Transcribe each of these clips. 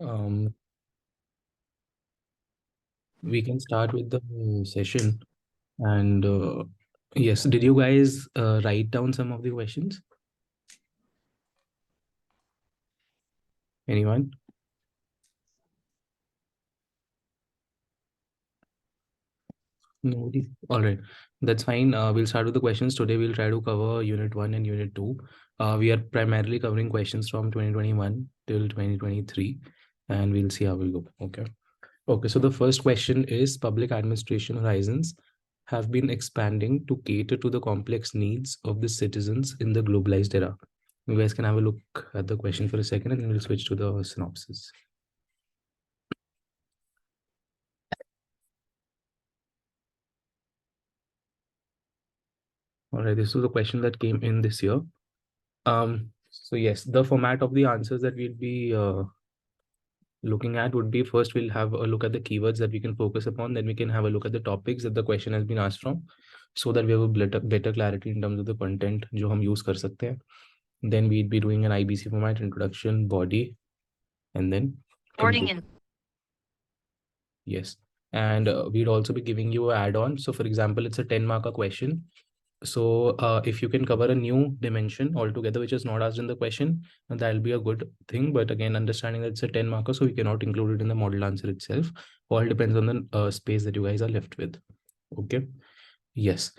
Um, we can start with the session. And yes, did you guys write down some of the questions? Anyone? Nobody. All right, that's fine. We'll start with the questions. Today we'll try to cover Unit 1 and Unit 2. We are primarily covering questions from 2021 till 2023, and we'll see how we'll go. Okay. Okay, so the first question is public administration horizons have been expanding to cater to the complex needs of the citizens in the globalized era. You guys can have a look at the question for a second and then we'll switch to the synopsis. All right, this is the question that came in this year. So yes, the format of the answers that we'll be looking at would be, first we'll have a look at the keywords that we can focus upon, then we can have a look at the topics that the question has been asked from, so that we have a better clarity in terms of the content जो हम use कर सकते हैं. Then we'd be doing an IBC format, introduction, body, and then conclusion. Yes, and we'd also be giving you an add-on. So for example, it's a 10-marker question. So if you can cover a new dimension altogether, which is not asked in the question, that'll be a good thing. But again, understanding that it's a 10-marker, so we cannot include it in the model answer itself. All depends on the space that you guys are left with. Okay. Yes.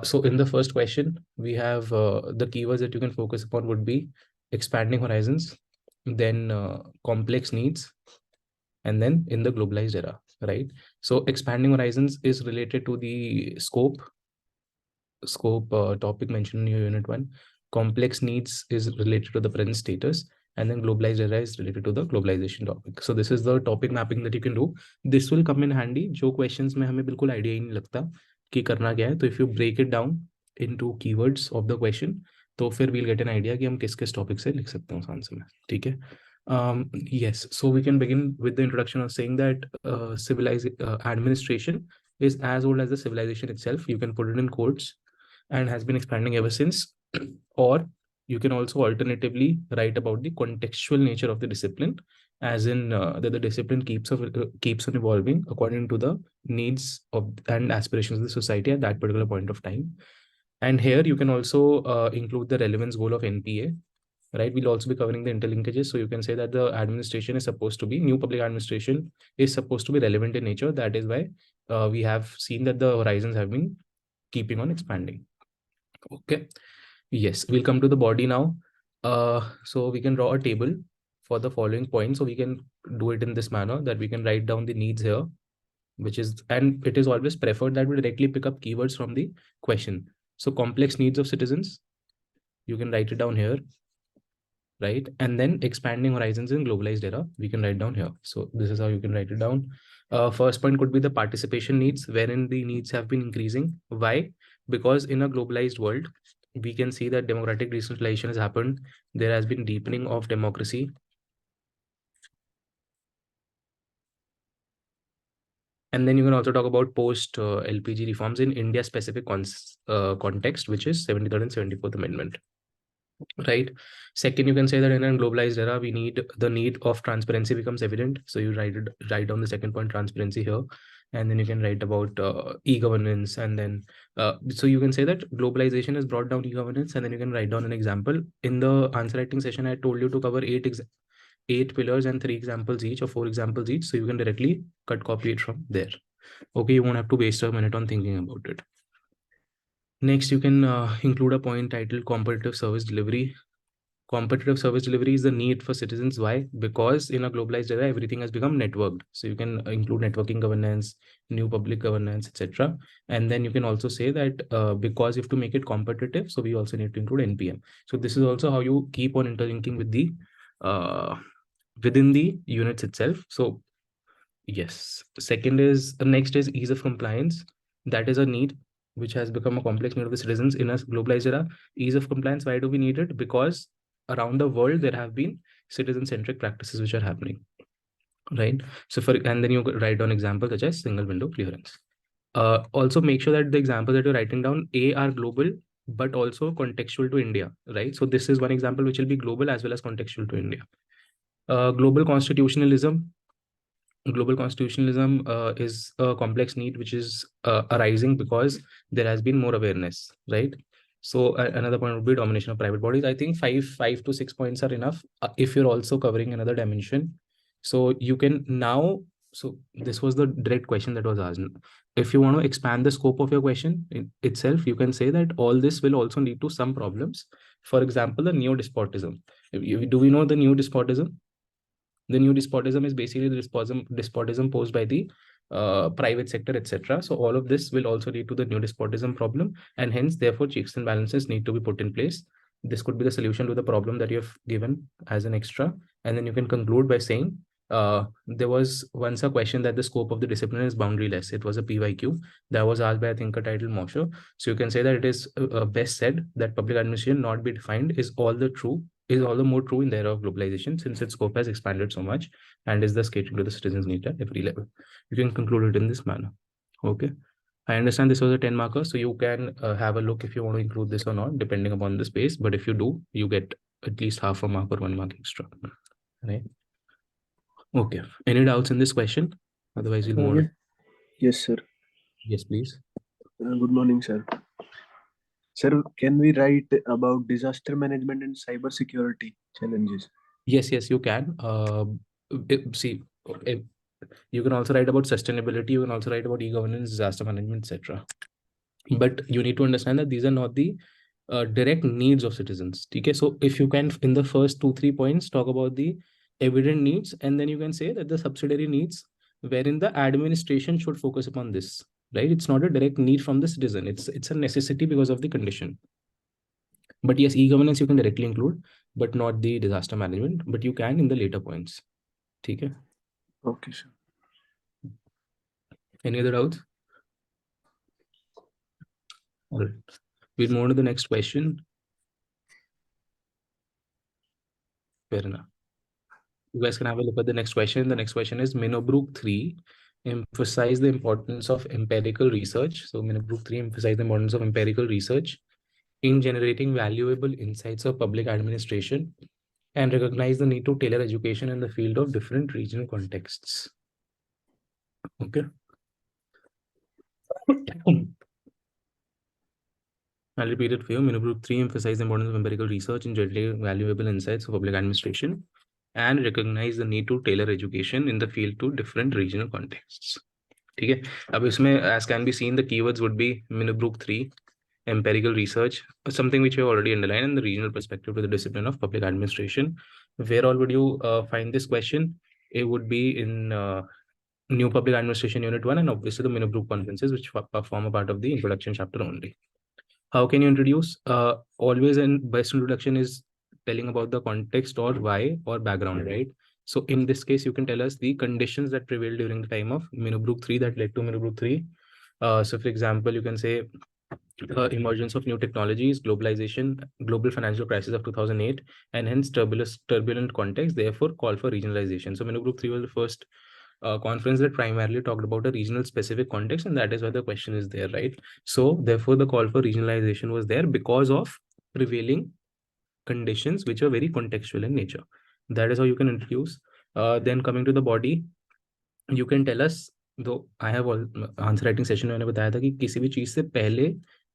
So in the first question, we have the keywords that you can focus upon would be expanding horizons, then complex needs, and then in the globalized era, right? So expanding horizons is related to the scope topic mentioned in your unit 1. Complex needs is related to the present status, and then globalized era is related to the globalization topic. So this is the topic mapping that you can do. This will come in handy जो questions में हमें बिल्कुल idea ही नहीं लगता कि करना क्या है. तो if you break it down into keywords of the question, तो फिर we'll get an idea कि हम किस किस topic से लिख सकते हैं उस आंसर में. ठीक है. Yes, so we can begin with the introduction of saying that administration is as old as the civilization itself. You can put it in quotes, and has been expanding ever since. Or you can also alternatively write about the contextual nature of the discipline, as in that the discipline keeps on evolving according to the needs of and aspirations of the society at that particular point of time. And here you can also include the relevance goal of NPA, right? We'll also be covering the interlinkages. So you can say that the administration is supposed to be, new public administration is supposed to be relevant in nature. That is why we have seen that the horizons have been keeping on expanding. Okay. Yes, we'll come to the body now. So we can draw a table for the following points. So we can do it in this manner that we can write down the needs here, which is, and it is always preferred that we directly pick up keywords from the question. So complex needs of citizens, you can write it down here, right? And then expanding horizons in globalized era, we can write down here. So this is how you can write it down. First point could be the participation needs, wherein the needs have been increasing. Why? Because in a globalized world, we can see that democratic decentralization has happened. There has been deepening of democracy. And then you can also talk about post LPG reforms in India specific context, which is 73rd and 74th Amendment. Right. Second, you can say that in a globalized era, we need the need of transparency becomes evident. So you write down the second point, transparency here, and then you can write about e-governance, and then so you can say that globalization has brought down e-governance, and then you can write down an example. In the answer writing session, I told you to cover eight pillars and 3 examples each, or 4 examples each, so you can directly copy it from there. Okay, you won't have to waste a minute on thinking about it. Next, you can include a point titled competitive service delivery. Competitive service delivery is the need for citizens. Why? Because in a globalized era, everything has become networked. So you can include networking governance, new public governance, etc. And then you can also say that because you have to make it competitive, so we also need to include NPM. So this is also how you keep on interlinking with the within the units itself. So yes, next is ease of compliance. That is a need which has become a complex need of the citizens in a globalized era. Ease of compliance, why do we need it? Because around the world, there have been citizen-centric practices which are happening, right? So and then you write down examples such as single window clearance. Also make sure that the examples that you're writing down, are global, but also contextual to India, right? So this is one example which will be global as well as contextual to India. Global constitutionalism. Global constitutionalism is a complex need which is arising because there has been more awareness, right? So another point would be domination of private bodies. I think five to 6 points are enough if you're also covering another dimension. So you can now, so this was the direct question that was asked. If you want to expand the scope of your question itself, you can say that all this will also lead to some problems. For example, the neo-despotism. Do we know the neo-despotism? The new despotism is basically the despotism posed by the private sector, etc. So all of this will also lead to the new despotism problem, and hence, therefore, checks and balances need to be put in place. This could be the solution to the problem that you have given as an extra, and then you can conclude by saying there was once a question that the scope of the discipline is boundaryless. It was a PYQ that was asked by a thinker titled Mosher. So you can say that it is best said that public administration not be defined is all the more true in the era of globalization, since its scope has expanded so much and is thus catering to the citizens' need at every level. You can conclude it in this manner. Okay. I understand this was a 10 marker, so you can have a look if you want to include this or not, depending upon the space. But if you do, you get at least half a mark or 1 mark extra. Right. Okay. Any doubts in this question? Otherwise, we'll move on. Yes, sir. Yes, please. Good morning, sir. Sir, can we write about disaster management and cyber security challenges? Yes, you can. See, you can also write about sustainability. You can also write about e-governance, disaster management, etc. But you need to understand that these are not the direct needs of citizens. Okay, so if you can, in the first 2-3 points, talk about the evident needs, and then you can say that the subsidiary needs, wherein the administration should focus upon this. Right? It's not a direct need from the citizen. It's a necessity because of the condition. But yes, e-governance you can directly include, but not the disaster management. But you can in the later points. Okay. Okay, sir. Any other doubts? All right. We'll move on to the next question. Fair enough. You guys can have a look at the next question. The next question is Minobrook 3 emphasize the importance of empirical research. So Minobrook 3 emphasize the importance of empirical research in generating valuable insights of public administration and recognize the need to tailor education in the field of different regional contexts. Okay. I'll repeat it for you. Minobrook 3 emphasize the importance of empirical research in generating valuable insights of public administration and recognize the need to tailor education in the field to different regional contexts. ठीक है, अब इसमें as can be seen the keywords would be Minobrook 3, empirical research, something which you already underlined, and the regional perspective to the discipline of public administration. Where all would you find this question? It would be in New Public Administration Unit 1 and obviously the Minobrook conferences, which form a part of the introduction chapter only. How can you introduce? Always in best introduction is telling about the context or why or background, right? So in this case, you can tell us the conditions that prevailed during the time of Minobrook 3 that led to Minobrook 3. So for example, you can say emergence of new technologies, globalization, global financial crisis of 2008, and hence turbulent context, therefore call for regionalization. So Minobrook 3 was the first conference that primarily talked about a regional specific context, and that is why the question is there, right? So therefore the call for regionalization was there because of prevailing conditions which are very contextual in nature. That is how you can introduce. Then coming to the body, you can tell us, though I have answer writing session में मैंने बताया था कि किसी भी चीज से पहले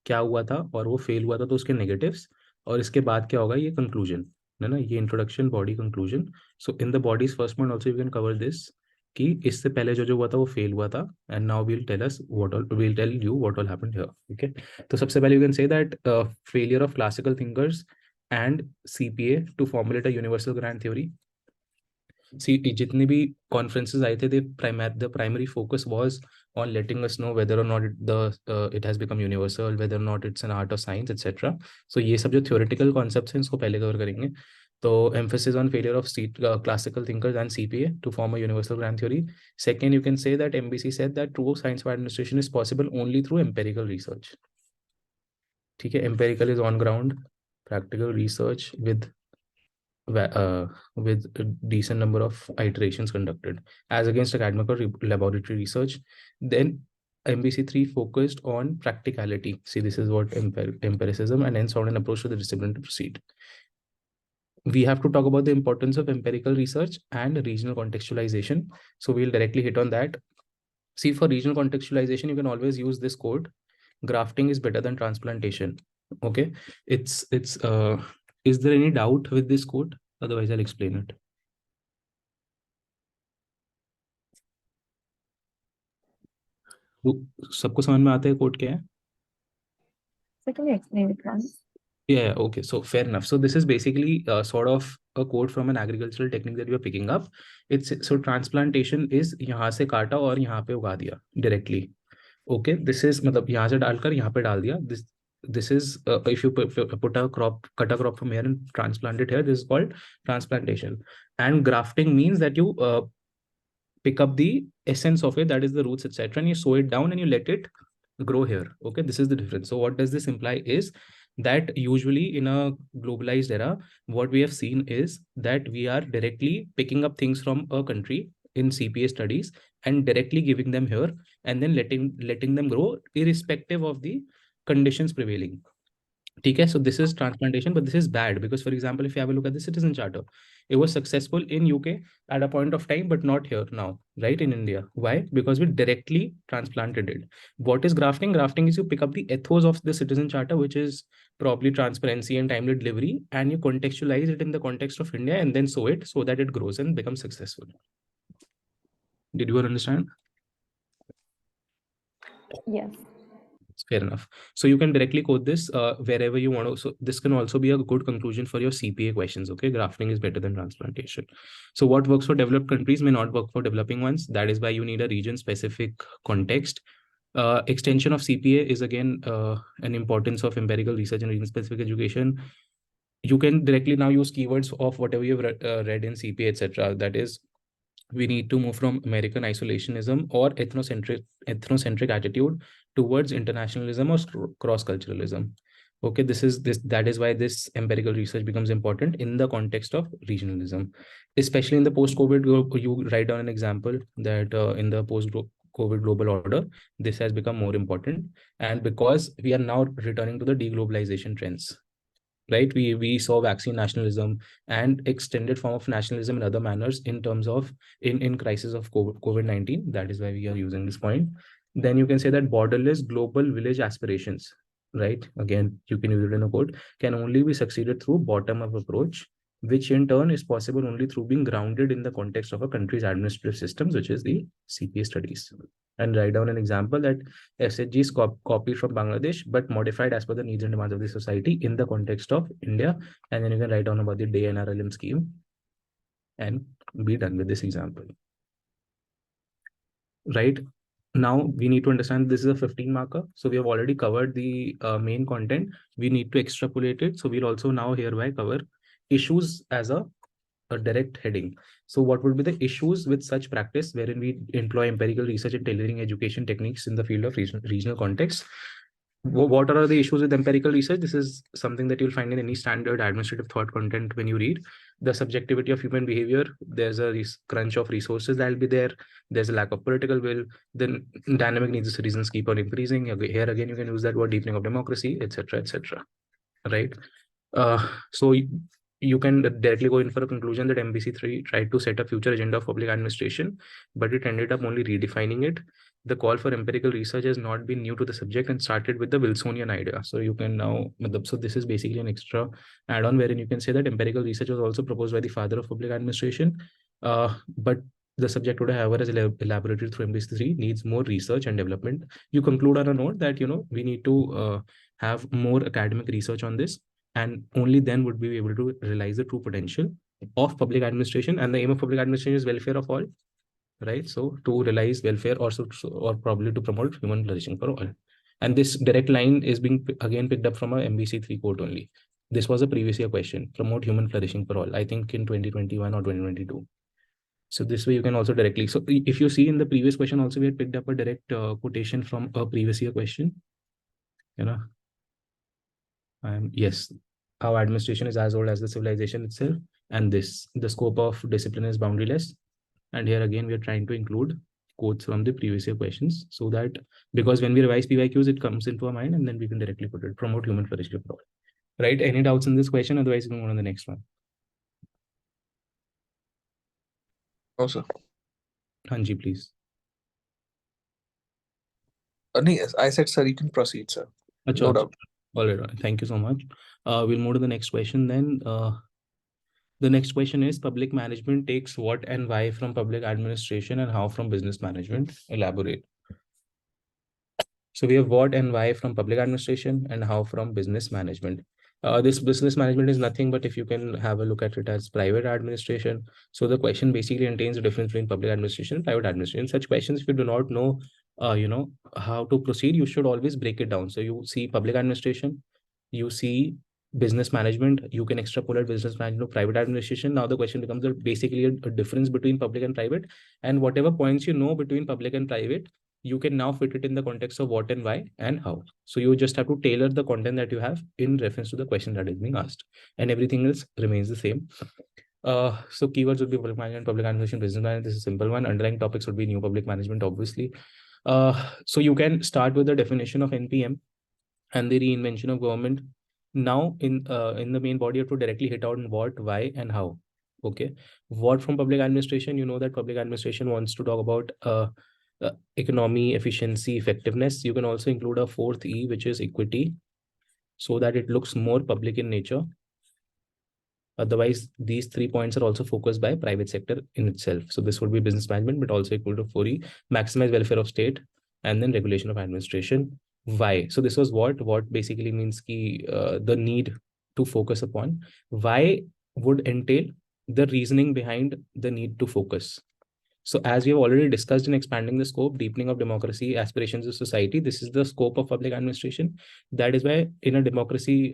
क्या हुआ था और वो फेल हुआ था तो उसके नेगेटिव्स, और इसके बाद क्या होगा ये कंक्लूजन है ना, ये introduction body conclusion. So in the bodies first point also you can cover this कि इससे पहले जो हुआ था वो फेल हुआ था, and now we'll tell us what all we'll tell you what all happened here. Okay, तो सबसे पहले you can say that failure of classical thinkers and CPA to formulate a universal grand theory. See, जितने भी conferences आए थे, the primary focus was on letting us know whether or not it has become universal, whether or not it's an art or science, etc. So ये सब जो theoretical concepts हैं इसको पहले cover करेंगे. तो emphasis on failure of classical thinkers and CPA to form a universal grand theory. Second, you can say that MBC said that true science of administration is possible only through empirical research. ठीक है, empirical is on ground, practical research with a decent number of iterations conducted as against academic or laboratory research. Then MBC3 focused on practicality. See, this is what empiricism, and hence on an approach to the discipline to proceed. we have to talk about the importance of empirical research and regional contextualization. So we'll directly hit on that. See, for regional contextualization, you can always use this quote: grafting is better than transplantation. Okay, it's is there any doubt with this quote? Otherwise, I'll explain it. सबको समझ में आता है coat क्या है? So can you explain it once? Yeah, okay. So fair enough. So this is basically sort of a quote from an agricultural technique that you are picking up. It's so transplantation is यहाँ से काटा और यहाँ पे उगा दिया directly. Okay, this is मतलब यहाँ से डालकर यहाँ पे डाल दिया. This is if you cut a crop from here and transplant it here, this is called transplantation. And grafting means that you pick up the essence of it, that is the roots, etc., and you sow it down and you let it grow here. Okay, this is the difference. So what does this imply is that usually in a globalized era, what we have seen is that we are directly picking up things from a country in CPA studies and directly giving them here, and then letting them grow irrespective of the conditions prevailing. Okay, so this is transplantation, but this is bad because, for example, if you have a look at the citizen charter, it was successful in UK at a point of time, but not here now, right? In India. Why? Because we directly transplanted it. What is grafting? Grafting is you pick up the ethos of the citizen charter, which is probably transparency and timely delivery, and you contextualize it in the context of India and then sow it so that it grows and becomes successful. Did you understand? Yes. Fair enough. So you can directly quote this wherever you want to. So this can also be a good conclusion for your CPA questions. Okay, grafting is better than transplantation. So what works for developed countries may not work for developing ones. That is why you need a region-specific context. Extension of CPA is again an importance of empirical research and region-specific education. You can directly now use keywords of whatever you've read in CPA, etc. That is, we need to move from American isolationism or ethnocentric attitude towards internationalism or cross-culturalism. Okay, that is why this empirical research becomes important in the context of regionalism, especially in the post-COVID. You write down an example that in the post-COVID global order, this has become more important, and because we are now returning to the deglobalization trends. Right, we saw vaccine nationalism and extended form of nationalism in other manners in terms of in crisis of COVID-19. That is why we are using this point. Then you can say that borderless global village aspirations, right? Again, you can use it in a quote, can only be succeeded through bottom-up approach, which in turn is possible only through being grounded in the context of a country's administrative systems, which is the CPA studies. And write down an example that SHG is copied from Bangladesh, but modified as per the needs and demands of the society in the context of India. And then you can write down about the day NRLM scheme and be done with this example. Right now, we need to understand this is a 15 marker. So we have already covered the main content. We need to extrapolate it. So we'll also now hereby cover issues as a direct heading. So what would be the issues with such practice wherein we employ empirical research and tailoring education techniques in the field of regional context? What are the issues with empirical research? This is something that you'll find in any standard administrative thought content when you read. The subjectivity of human behavior, there's a crunch of resources that will be there. There's a lack of political will. Then dynamic needs reasons keep on increasing. Here again, you can use that word deepening of democracy, etc., etc. Right? So you can directly go in for a conclusion that MBC3 tried to set a future agenda of public administration, but it ended up only redefining it. The call for empirical research has not been new to the subject and started with the Wilsonian idea. So you can now, so this is basically an extra add-on wherein you can say that empirical research was also proposed by the father of public administration, but the subject today, however, as elaborated through MBC3, needs more research and development. You conclude on a note that, we need to have more academic research on this, and only then would we be able to realize the true potential of public administration. And the aim of public administration is welfare of all, right? So to realize welfare or probably to promote human flourishing for all. And this direct line is being again picked up from a MBC3 quote only. This was a previous year question, promote human flourishing for all, I think in 2021 or 2022. So this way you can also directly, so if you see in the previous question also, we had picked up a direct quotation from a previous year question, yes, our administration is as old as the civilization itself, and the scope of discipline is boundaryless. And here again, we are trying to include quotes from the previous year questions, so that because when we revise PYQs, it comes into our mind, and then we can directly put it, promote human flourishing for all. Right? Any doubts in this question? Otherwise, we move on to the next one. No, sir. Hanji, please. No, yes, I said, sir, you can proceed, sir. Acha, No acha. doubt. All right. Thank you so much. We'll move to the next question then. The next question is public management takes what and why from public administration and how from business management? Elaborate. So we have what and why from public administration and how from business management. This business management is nothing but if you can have a look at it as private administration. So the question basically contains the difference between public administration and private administration. Such questions, if you do not know, how to proceed, you should always break it down. So you see public administration, you see business management, you can extrapolate business management to private administration. Now the question becomes basically a difference between public and private, and whatever points you know between public and private, you can now fit it in the context of what and why and how. So you just have to tailor the content that you have in reference to the question that is being asked, and everything else remains the same. So keywords would be public management, public administration, business management. This is a simple one. Underlying topics would be new public management, obviously. So you can start with the definition of NPM and the reinvention of government. Now in the main body, you have to directly hit out what, why, and how. Okay. What from public administration? You know that public administration wants to talk about economy, efficiency, effectiveness. You can also include a fourth E, which is equity, so that it looks more public in nature. Otherwise, these 3 points are also focused by private sector in itself. So this would be business management, but also equal to 4E, maximize welfare of state, and then regulation of administration. Why? So this was what basically means the need to focus upon. Why would entail the reasoning behind the need to focus. So as we have already discussed in expanding the scope, deepening of democracy, aspirations of society, this is the scope of public administration. That is why in a democratic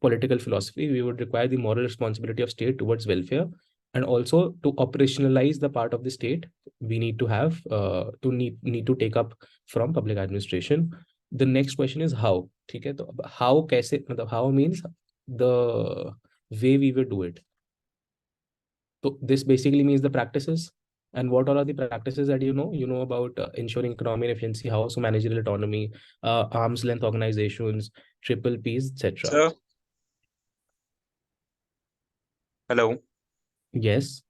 political philosophy, we would require the moral responsibility of state towards welfare. And also to operationalize the part of the state, we need to have need to take up from public administration. The next question is how. Okay, so how kaise, how means the way we will do it. So this basically means the practices. And what all are the practices that you know? You know about ensuring economy and efficiency, how, so managerial autonomy, arm's length organizations, triple Ps, etc. Sir. Hello. Yes.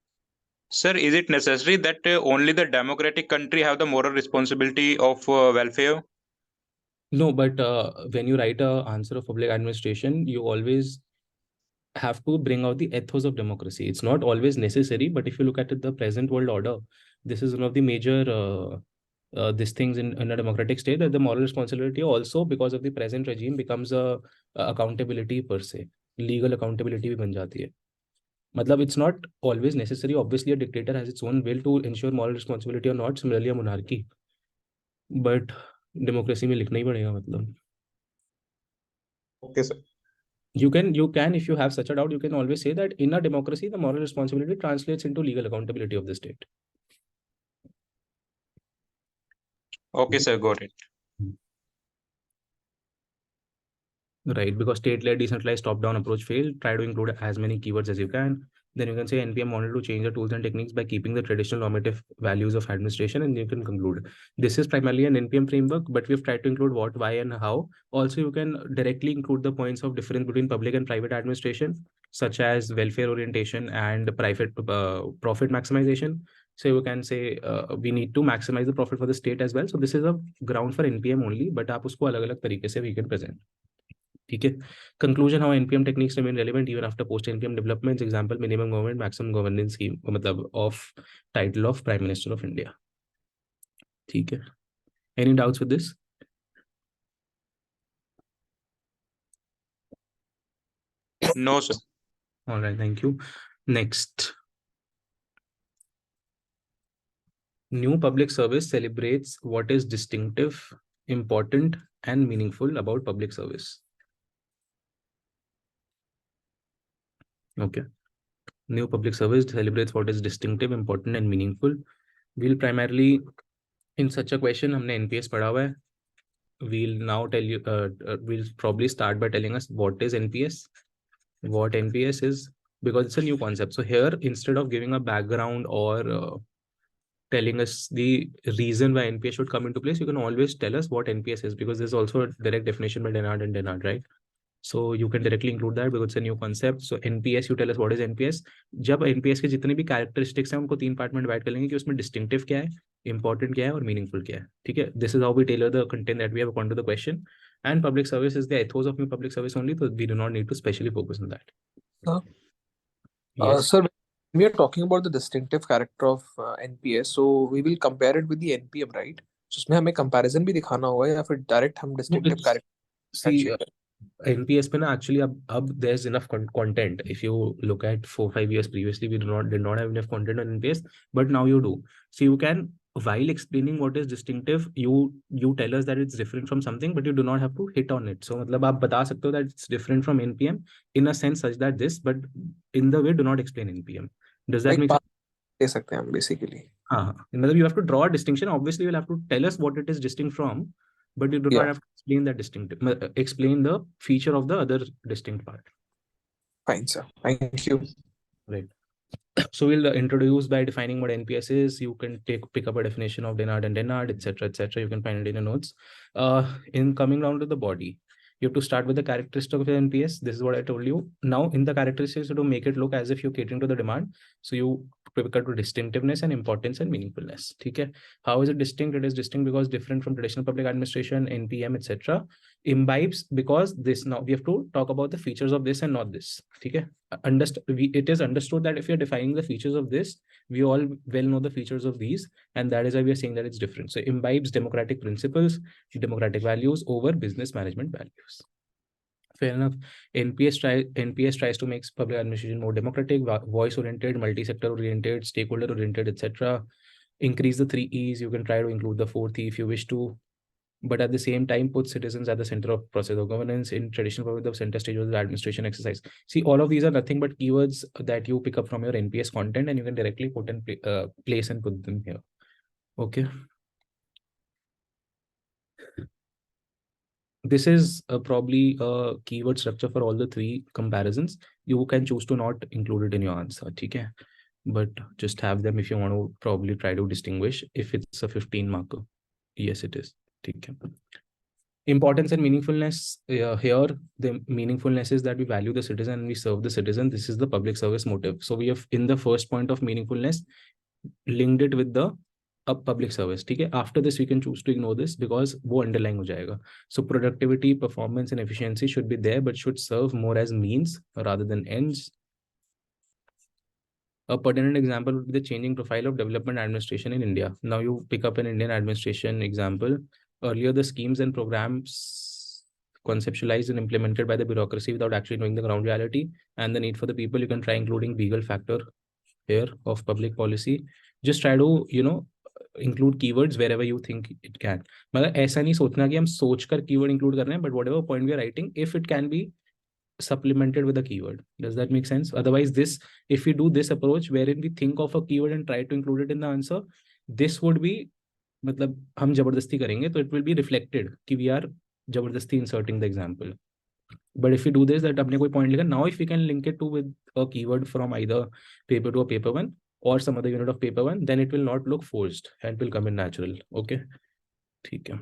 Sir, is it necessary that only the democratic country have the moral responsibility of welfare? No, but when you write a answer of public administration, you always have to bring out the ethos of democracy. It's not always necessary, but if you look at it, the present world order, this is one of the major these things in a democratic state, that the moral responsibility also, because of the present regime, becomes a accountability per se. Legal accountability भी बन जाती है. मतलब it's not always necessary. Obviously, a dictator has its own will to ensure moral responsibility or not. Similarly, a monarchy. But democracy में लिखना ही पड़ेगा मतलब. Okay, sir. You can, if you have such a doubt, you can always say that in a democracy, the moral responsibility translates into legal accountability of the state. Okay, sir, got it. Right, because state-led decentralized top-down approach failed. Try to include as many keywords as you can. Then you can say NPM wanted to change the tools and techniques by keeping the traditional normative values of administration, and you can conclude. This is primarily an NPM framework, but we've tried to include what, why, and how. Also, you can directly include the points of difference between public and private administration, such as welfare orientation and private profit maximization. So you can say we need to maximize the profit for the state as well. So this is a ground for NPM only, but आप उसको अलग-अलग तरीके से we can present. Okay. Conclusion: how NPM techniques remain relevant even after post NPM developments. Example: minimum government, maximum governance scheme, of title of Prime Minister of India. Okay. Any doubts with this? No, sir. All right, thank you. Next. New public service celebrates what is distinctive, important, and meaningful about public service. Okay. New public service celebrates what is distinctive, important, and meaningful. We'll primarily, in such a question, हमने NPS पढ़ा हुआ है. We'll now tell you, we'll probably start by telling us what is NPS, what NPS is, because it's a new concept. So here, instead of giving a background or telling us the reason why NPS should come into place, you can always tell us what NPS is, because there's also a direct definition by Dennard and Dennard, right? So you can directly include that because it's a new concept. So NPS, you tell us what is NPS. जब NPS के जितने भी characteristics हैं उनको 3 part में divide कर लेंगे कि उसमें distinctive क्या है, important क्या है और meaningful क्या है. ठीक है. This is how we tailor the content that we have according to the question. And public service is the ethos of public service only, so we do not need to specially focus on that. Yes. Sir, we are talking about the distinctive character of NPS, so we will compare it with the NPM, right? So उसमें हमें comparison भी दिखाना होगा या फिर direct हम distinctive character See, NPS पे ना actually अब there's enough content. If you look at 4-5 years previously, we did not have enough content on NPS, but now you do. So you can, while explaining what is distinctive, you tell us that it's different from something, but you do not have to hit on it. So मतलब आप बता सकते हो that it's different from NPM in a sense such that this, but in the way do not explain NPM. Does that make sense? दे सकते हैं हम basically. हाँ, मतलब you have to draw a distinction. Obviously, you'll have to tell us what it is distinct from, but you do not have to explain that distinctive, explain the feature of the other distinct part. Fine, sir. Thank you. Right. So we'll introduce by defining what NPS is. You can pick up a definition of DENARD and DENARD, etc., etc. You can find it in your notes. In coming down to the body, you have to start with the characteristic of the NPS. This is what I told you. Now, in the characteristics, to make it look as if you're catering to the demand, so you pick up to distinctiveness and importance and meaningfulness. Okay. How is it distinct? It is distinct because different from traditional public administration, NPM, etc. Imbibes because this. Now we have to talk about the features of this and not this. Okay. It is understood that if you're defining the features of this, we all well know the features of these, and that is why we are saying that it's different. So imbibes democratic principles, democratic values over business management values. Fair enough. NPS tries to make public administration more democratic, voice-oriented, multi-sector oriented, stakeholder-oriented, etc. Increase the 3 E's. You can try to include the 4th E if you wish to, but at the same time, put citizens at the center of process of governance. In traditional, the center stage of the administration exercise. See, all of these are nothing but keywords that you pick up from your NPS content, and you can directly put and place and put them here. Okay. This is probably a keyword structure for all the 3 comparisons. You can choose to not include it in your answer, okay? But just have them if you want to probably try to distinguish if it's a 15 marker. Yes, it is. Okay. Importance and meaningfulness. Here, the meaningfulness is that we value the citizen and we serve the citizen. This is the public service motive. So we have, in the first point of meaningfulness, linked it with the public service. Okay. After this, we can choose to ignore this because वो underlying हो जाएगा. So productivity, performance, and efficiency should be there, but should serve more as means rather than ends. A pertinent example would be the changing profile of development administration in India. Now you pick up an Indian administration example. Earlier, the schemes and programs conceptualized and implemented by the bureaucracy without actually knowing the ground reality and the need for the people. You can try including legal factor here of public policy. Just try to, include keywords wherever you think it can. मतलब ऐसा नहीं सोचना कि हम सोचकर keyword include कर रहे हैं, but whatever point we are writing, if it can be supplemented with a keyword. Does that make sense? Otherwise, if we do this approach wherein we think of a keyword and try to include it in the answer, this would be, मतलब हम जबरदस्ती करेंगे, तो it will be reflected कि we are जबरदस्ती inserting the example. But if we do this, that अपने कोई point लिखा, now if we can link it to with a keyword from either paper 2 or paper 1 or some other unit of paper 1, then it will not look forced and it will come in natural. Okay. ठीक है.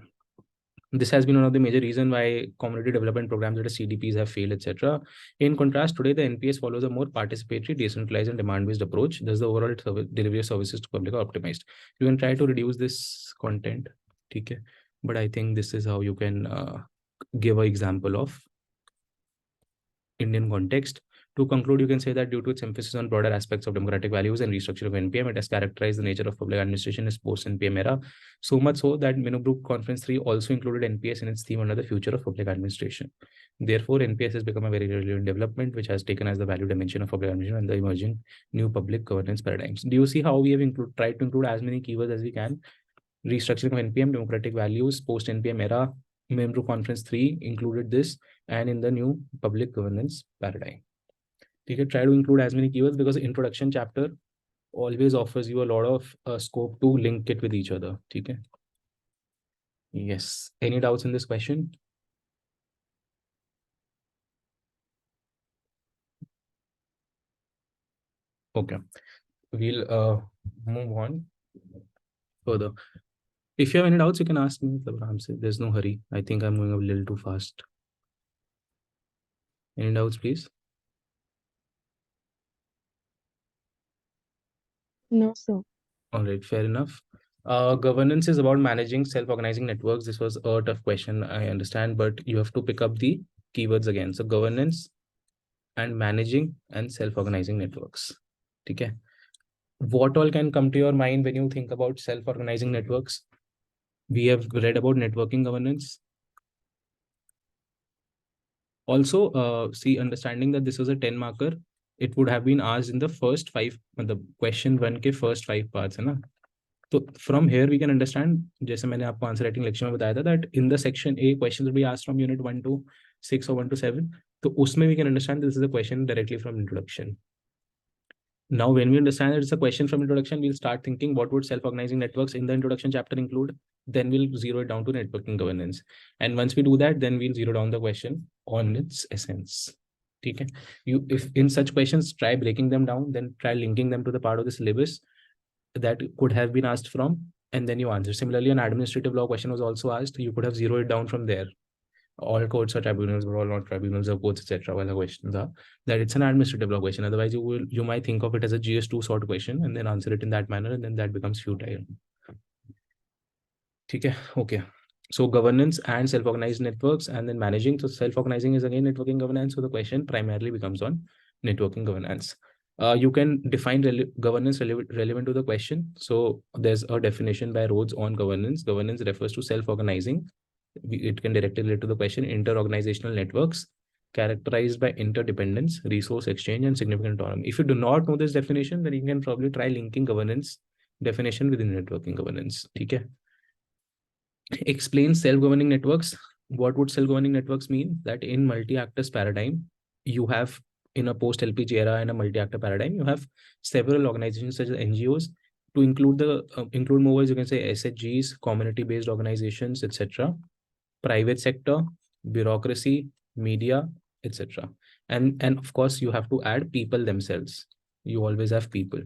This has been one of the major reasons why community development programs that CDPs have failed, etc. In contrast, today the NPS follows a more participatory, decentralized, and demand-based approach. Thus, the overall delivery of services to public are optimized. You can try to reduce this content, okay? But I think this is how you can give an example of Indian context. To conclude, you can say that due to its emphasis on broader aspects of democratic values and restructure of NPM, it has characterized the nature of public administration as post-NPM era. So much so that Minnow Group Conference 3 also included NPS in its theme under the future of public administration. Therefore, NPS has become a very relevant development, which has taken as the value dimension of public administration and the emerging new public governance paradigms. Do you see how we have tried to include as many keywords as we can? Restructuring of NPM, democratic values, post-NPM era, Minnow Group Conference 3 included this, and in the new public governance paradigm. You can try to include as many keywords because the introduction chapter always offers you a lot of scope to link it with each other. Okay. Yes. Any doubts in this question? Okay. We'll move on further. If you have any doubts, you can ask me. There's no hurry. I think I'm going a little too fast. Any doubts, please? No, sir. All right, fair enough. Governance is about managing self-organizing networks. This was a tough question, I understand, but you have to pick up the keywords again. So governance and managing and self-organizing networks. Okay. What all can come to your mind when you think about self-organizing networks? We have read about networking governance. Also, see, understanding that this was a 10 marker, it would have been asked in the first 5, the question 1 के first 5 parts, है ना? So from here we can understand, जैसे मैंने आपको answer writing lecture में बताया था, that in the section A questions will be asked from unit 1 to 6 or 1 to 7. तो उसमें we can understand this is a question directly from introduction. Now, when we understand that it's a question from introduction, we'll start thinking what would self-organizing networks in the introduction chapter include. Then we'll zero it down to networking governance. And once we do that, then we'll zero down the question on its essence. Okay. If in such questions, try breaking them down, then try linking them to the part of the syllabus that could have been asked from, and then you answer. Similarly, an administrative law question was also asked. You could have zeroed it down from there. All courts are tribunals, but all not tribunals or courts, etc. While the questions are that it's an administrative law question. Otherwise, you might think of it as a GS2 sort question and then answer it in that manner, and then that becomes futile. Okay. So governance and self-organized networks, and then managing. So self-organizing is again networking governance. So the question primarily becomes on networking governance. You can define governance relevant to the question. So there's a definition by Rhodes on governance. Governance refers to self-organizing. It can directly relate to the question. Inter-organizational networks characterized by interdependence, resource exchange, and significant autonomy. If you do not know this definition, then you can probably try linking governance definition within networking governance. Okay. Explain self-governing networks. What would self-governing networks mean? That in multi-actors paradigm, you have in a post-LPG era and a multi-actor paradigm, you have several organizations such as NGOs. To include the include more words, you can say SHGs, community-based organizations, etc. Private sector, bureaucracy, media, etc. And of course, you have to add people themselves. You always have people.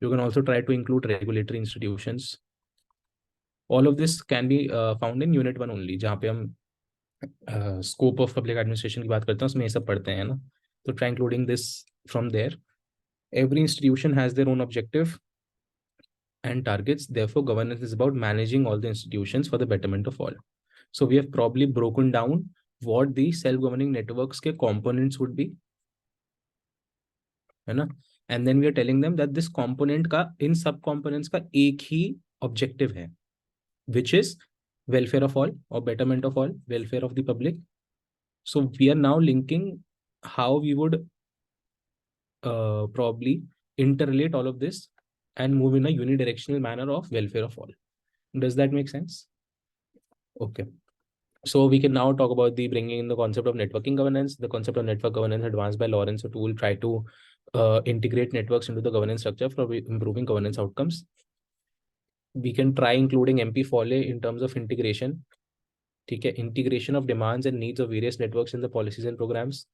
You can also try to include regulatory institutions. All of this can be found in unit 1 only, जहाँ पे हम scope of public administration की बात करते हैं, उसमें ये सब पढ़ते हैं ना. So try including this from there. Every institution has their own objective and targets. Therefore, governance is about managing all the institutions for the betterment of all. So we have probably broken down what the self-governing networks के components would be, है ना? And then we are telling them that this component का इन सब components का एक ही objective है, which is welfare of all or betterment of all, welfare of the public. So we are now linking how we would probably interrelate all of this and move in a unidirectional manner of welfare of all. Does that make sense? Okay. So we can now talk about the bringing in the concept of networking governance. The concept of network governance advanced by Lawrence. So will try to integrate networks into the governance structure for improving governance outcomes. We can try including MP Foley in terms of integration. Okay, integration of demands and needs of various networks in the policies and programs.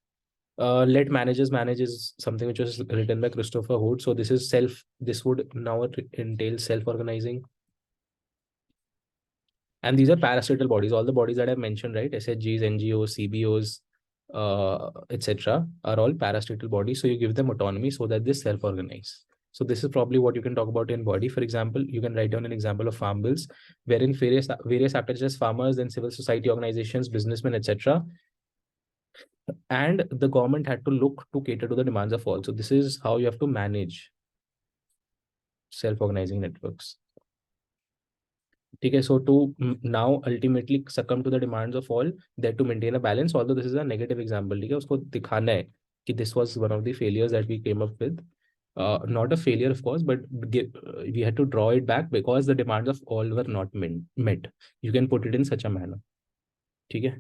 Let managers manage is something which was written by Christopher Hood. So this is this would now entail self-organizing. And these are parastatal bodies. All the bodies that I've mentioned, right? SHGs, NGOs, CBOs, etc. are all parastatal bodies. So you give them autonomy so that they self-organize. So this is probably what you can talk about in body. For example, you can write down an example of farm bills, wherein various actors such as farmers and civil society organizations, businessmen, etc. And the government had to look to cater to the demands of all. So this is how you have to manage self-organizing networks. Okay, so to now ultimately succumb to the demands of all, that to maintain a balance, although this is a negative example, ठीक है, उसको दिखाना है कि this was one of the failures that we came up with. Not a failure, of course, but we had to draw it back because the demands of all were not met. You can put it in such a manner. Okay.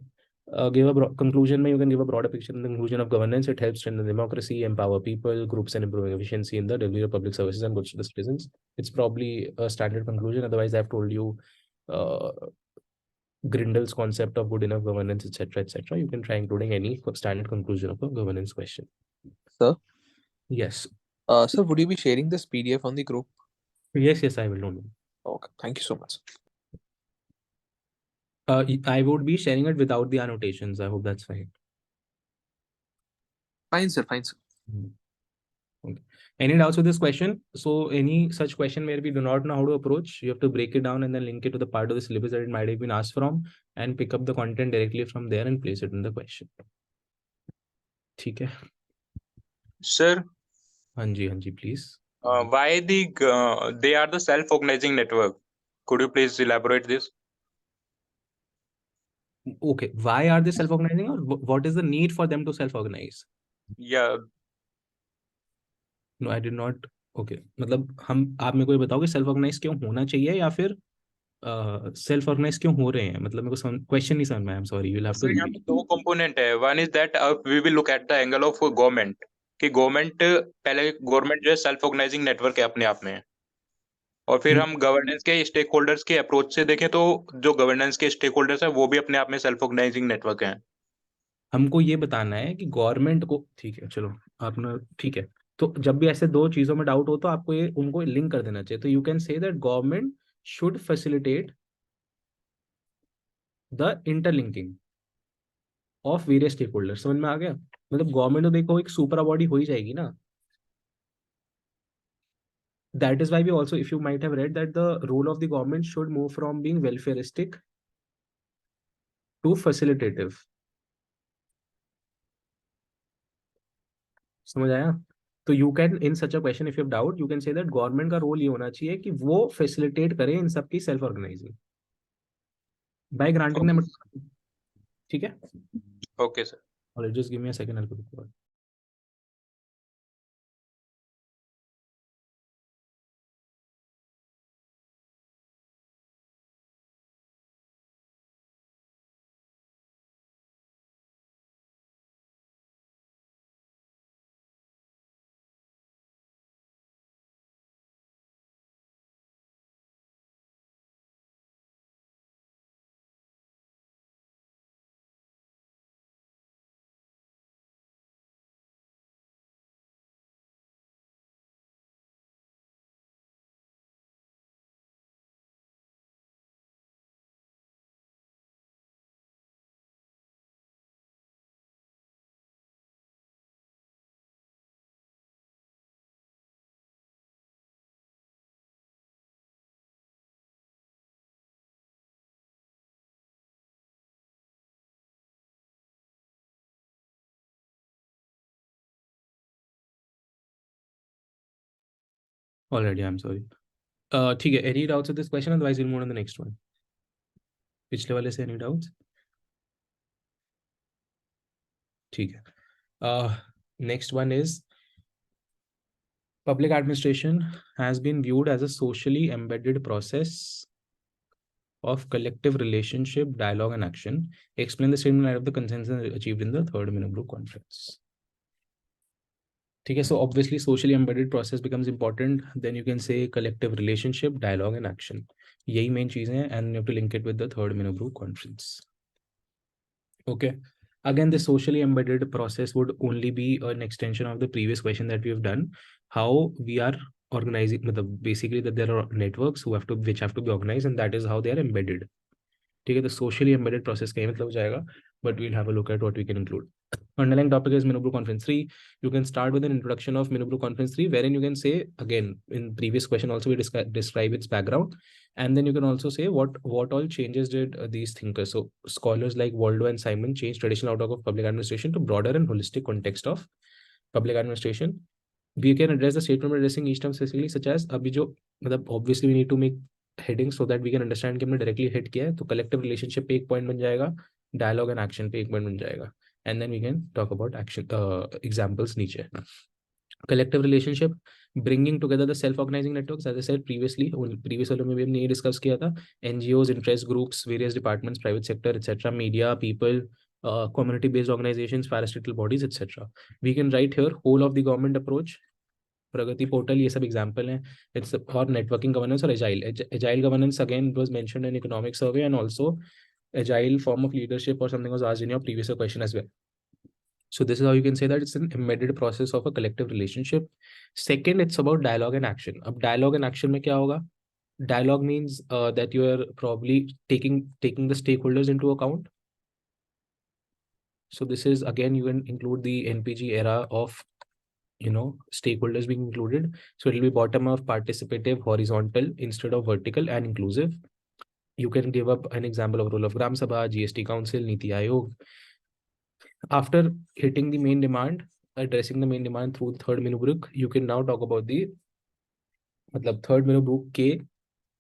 Give a conclusion, you can give a broader picture in the conclusion of governance. It helps strengthen democracy, empower people, groups, and improving efficiency in the delivery of public services and goods to the citizens. It's probably a standard conclusion. Otherwise, I've told you Grindel's concept of good enough governance, etc., etc. You can try including any standard conclusion of a governance question. Sir? Yes. Sir, would you be sharing this PDF on the group? Yes, I will. Okay, thank you so much. I would be sharing it without the annotations. I hope that's fine. Fine, sir. Fine, sir. Okay. Any doubts with this question? So any such question where we do not know how to approach, you have to break it down and then link it to the part of the syllabus that it might have been asked from and pick up the content directly from there and place it in the question. ठीक है? Sir, हाँ जी, please. why they are the self-organizing network? Could you please elaborate this? Okay, why are they self-organizing or what is the need for them to self-organize? Yeah, No, I did not. Okay, मतलब आप मेरे को ये बताओ कि self organise क्यों होना चाहिए या फिर सेल्फ ऑर्गेनाइज क्यों हो रहे हैं, मतलब मेरे को क्वेश्चन नहीं समझ में आया. I'm sorry, you'll have to sir, यहाँ पे repeat. दो कंपोनेंट है. One is that we will look at the angle of government कि गवर्नमेंट पहले गवर्नमेंट जो है सेल्फ ऑर्गेनाइजिंग नेटवर्क है अपने आप में. और फिर हम गवर्नेंस के स्टेक होल्डर्स के अप्रोच से देखें तो जो गवर्नेंस के स्टेक होल्डर्स है वो भी अपने आप में सेल्फ ऑर्गेनाइजिंग नेटवर्क है. हमको ये बताना है कि गवर्नमेंट को, ठीक है चलो आपने, ठीक है, तो जब भी ऐसे दो चीजों में डाउट हो तो आपको ये उनको लिंक कर देना चाहिए. तो you can say that government should facilitate the interlinking of various stake holder. समझ में आ गया? मतलब गवर्नमेंट तो देखो एक सुपर बॉडी हो ही जाएगी ना. That is why we also, if you might have read, that the role of the government should move from being welfareistic to facilitative. समझ आया? तो you can in such a question if you have doubt you can say that government का role ये होना चाहिए कि वो facilitate करे इन सबकी self organizing by granting them. ठीक है? Okay sir. और just give me a second, I will put. Already, I'm sorry. ठीक है, any doubts with this question? Otherwise we'll move on to the next one. पिछले वाले से any doubts? ठीक है. Next one is public administration has been viewed as a socially embedded process of collective relationship, dialogue, and action. Explain the statement in light of the consensus achieved in the third Minimum Group Conference. ठीक है, so obviously socially embedded process becomes important. Then you can say collective relationship, dialogue, and action. यही main चीजें हैं, and you have to link it with the third Minimum Group Conference. Okay. Again, the socially embedded process would only be an extension of the previous question that we have done. How we are organizing, basically that there are networks which have to be organized, and that is how they are embedded. ठीक है, तो socially embedded process का ही मतलब हो जाएगा, but we'll have a look at what we can include. Underlying topic is Minimum Group Conference 3. You can start with an introduction of Minimum Group Conference 3, wherein you can say, again, in previous question also we describe its background, and then you can also say what all changes did these thinkers. So scholars like Waldo and Simon changed traditional outlook of public administration to broader and holistic context of public administration. We can address the statement by addressing each term specifically, such as अभी जो मतलब obviously we need to make headings so that we can understand कि हमने directly hit किया है. तो collective relationship पे एक point बन जाएगा, dialogue and action पे एक point बन जाएगा, and then we can talk about action examples नीचे. Collective relationship, bringing together the self-organizing networks, as I said previously, previous वालों में भी हमने ये discuss किया था. NGOs, interest groups, various departments, private sector, etc., media, people, community-based organizations, parastatal bodies, etc. We can write here whole of the government approach, Pragati portal, ये सब example हैं. इट्स और नेटवर्किंग गवर्नेंस और agile governance again it was mentioned in economic survey and also agile form of leadership और something was asked in your previous question as well. So this is how you can say that it's an embedded process of a collective relationship. Second, it's about dialogue and action. अब dialogue and action में क्या होगा? Dialogue means that you are probably taking the stakeholders into account. So this is, again, you can include the NPG era of, stakeholders being included. So it will be bottom up, participative, horizontal instead of vertical, and inclusive. You can give up an example of role of Gram Sabha, GST Council, Niti Aayog. After hitting the main demand, addressing the main demand through the third menu group, you can now talk about the third menu group के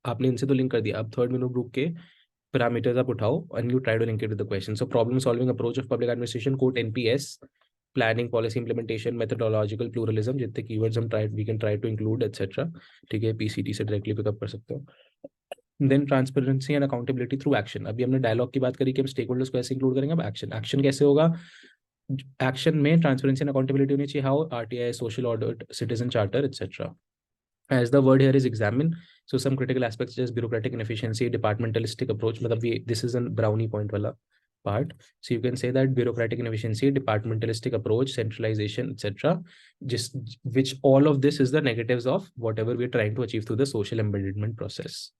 आपने इनसे तो link कर दिया, अब third मेनू group के parameters आप उठाओ and you try to link it with the question. So problem solving approach of public administration, quote NPS, planning, policy implementation, methodological pluralism, जितने keywords हम we can try to include, etc. ठीक है, PCT से directly pick up कर सकते हो. Then transparency and accountability through action. अभी हमने dialogue की बात करी कि हम stakeholders को ऐसे include करेंगे. अब action कैसे होगा? Action में transparency and accountability होनी चाहिए. How? RTI, social audit, citizen charter, etc. As the word here is examine, so some critical aspects such as bureaucratic inefficiency, departmentalistic approach, this is a brownie point wala part. So you can say that bureaucratic inefficiency, departmentalistic approach, centralization, etc. Just which all of this is the negatives of whatever we're trying to achieve through the social embedment process.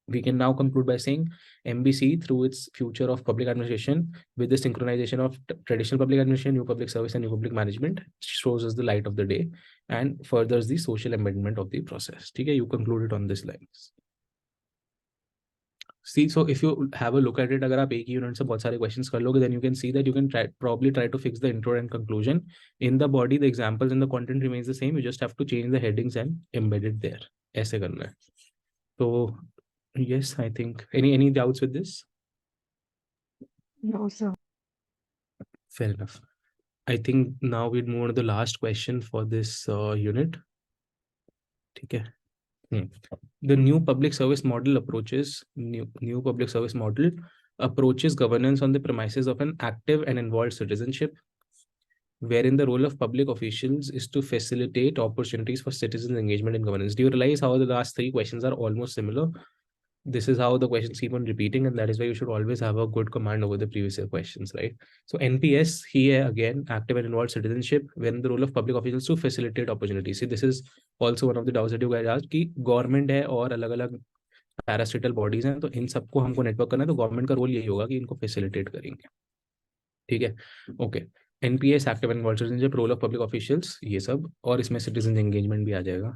We can now conclude by saying MBC, through its future of public administration, with the synchronization of traditional public administration, new public service, and new public management, shows us the light of the day and furthers the social embedment of the process. Okay, you conclude it on this lines. See, so if you have a look at it, agar aap ek unit se bahut sare questions kar loge, then you can see that you can probably try to fix the intro and conclusion. In the body, the examples and the content remains the same. You just have to change the headings and embed it there. Aise karna hai. So yes, I think any doubts with this? No, sir. Fair enough. I think now we'd move on to the last question for this unit. Okay. The new public service model approaches governance on the premises of an active and involved citizenship, wherein the role of public officials is to facilitate opportunities for citizens' engagement in governance. Do you realize how the last three questions are almost similar? This is how the questions keep on repeating, and that is why you should always have a good command over the previous year questions, right? So NPS here again, active and involved citizenship, when the role of public officials to facilitate opportunities. See, this is also one of the doubts that you guys asked कि government है और अलग-अलग parastatal bodies हैं, तो इन सबको हमको network करना है, तो government का role यही होगा कि इनको facilitate करेंगे. ठीक है, okay. NPS, active and involved citizenship, role of public officials, ये सब, और इसमें citizen engagement भी आ जाएगा.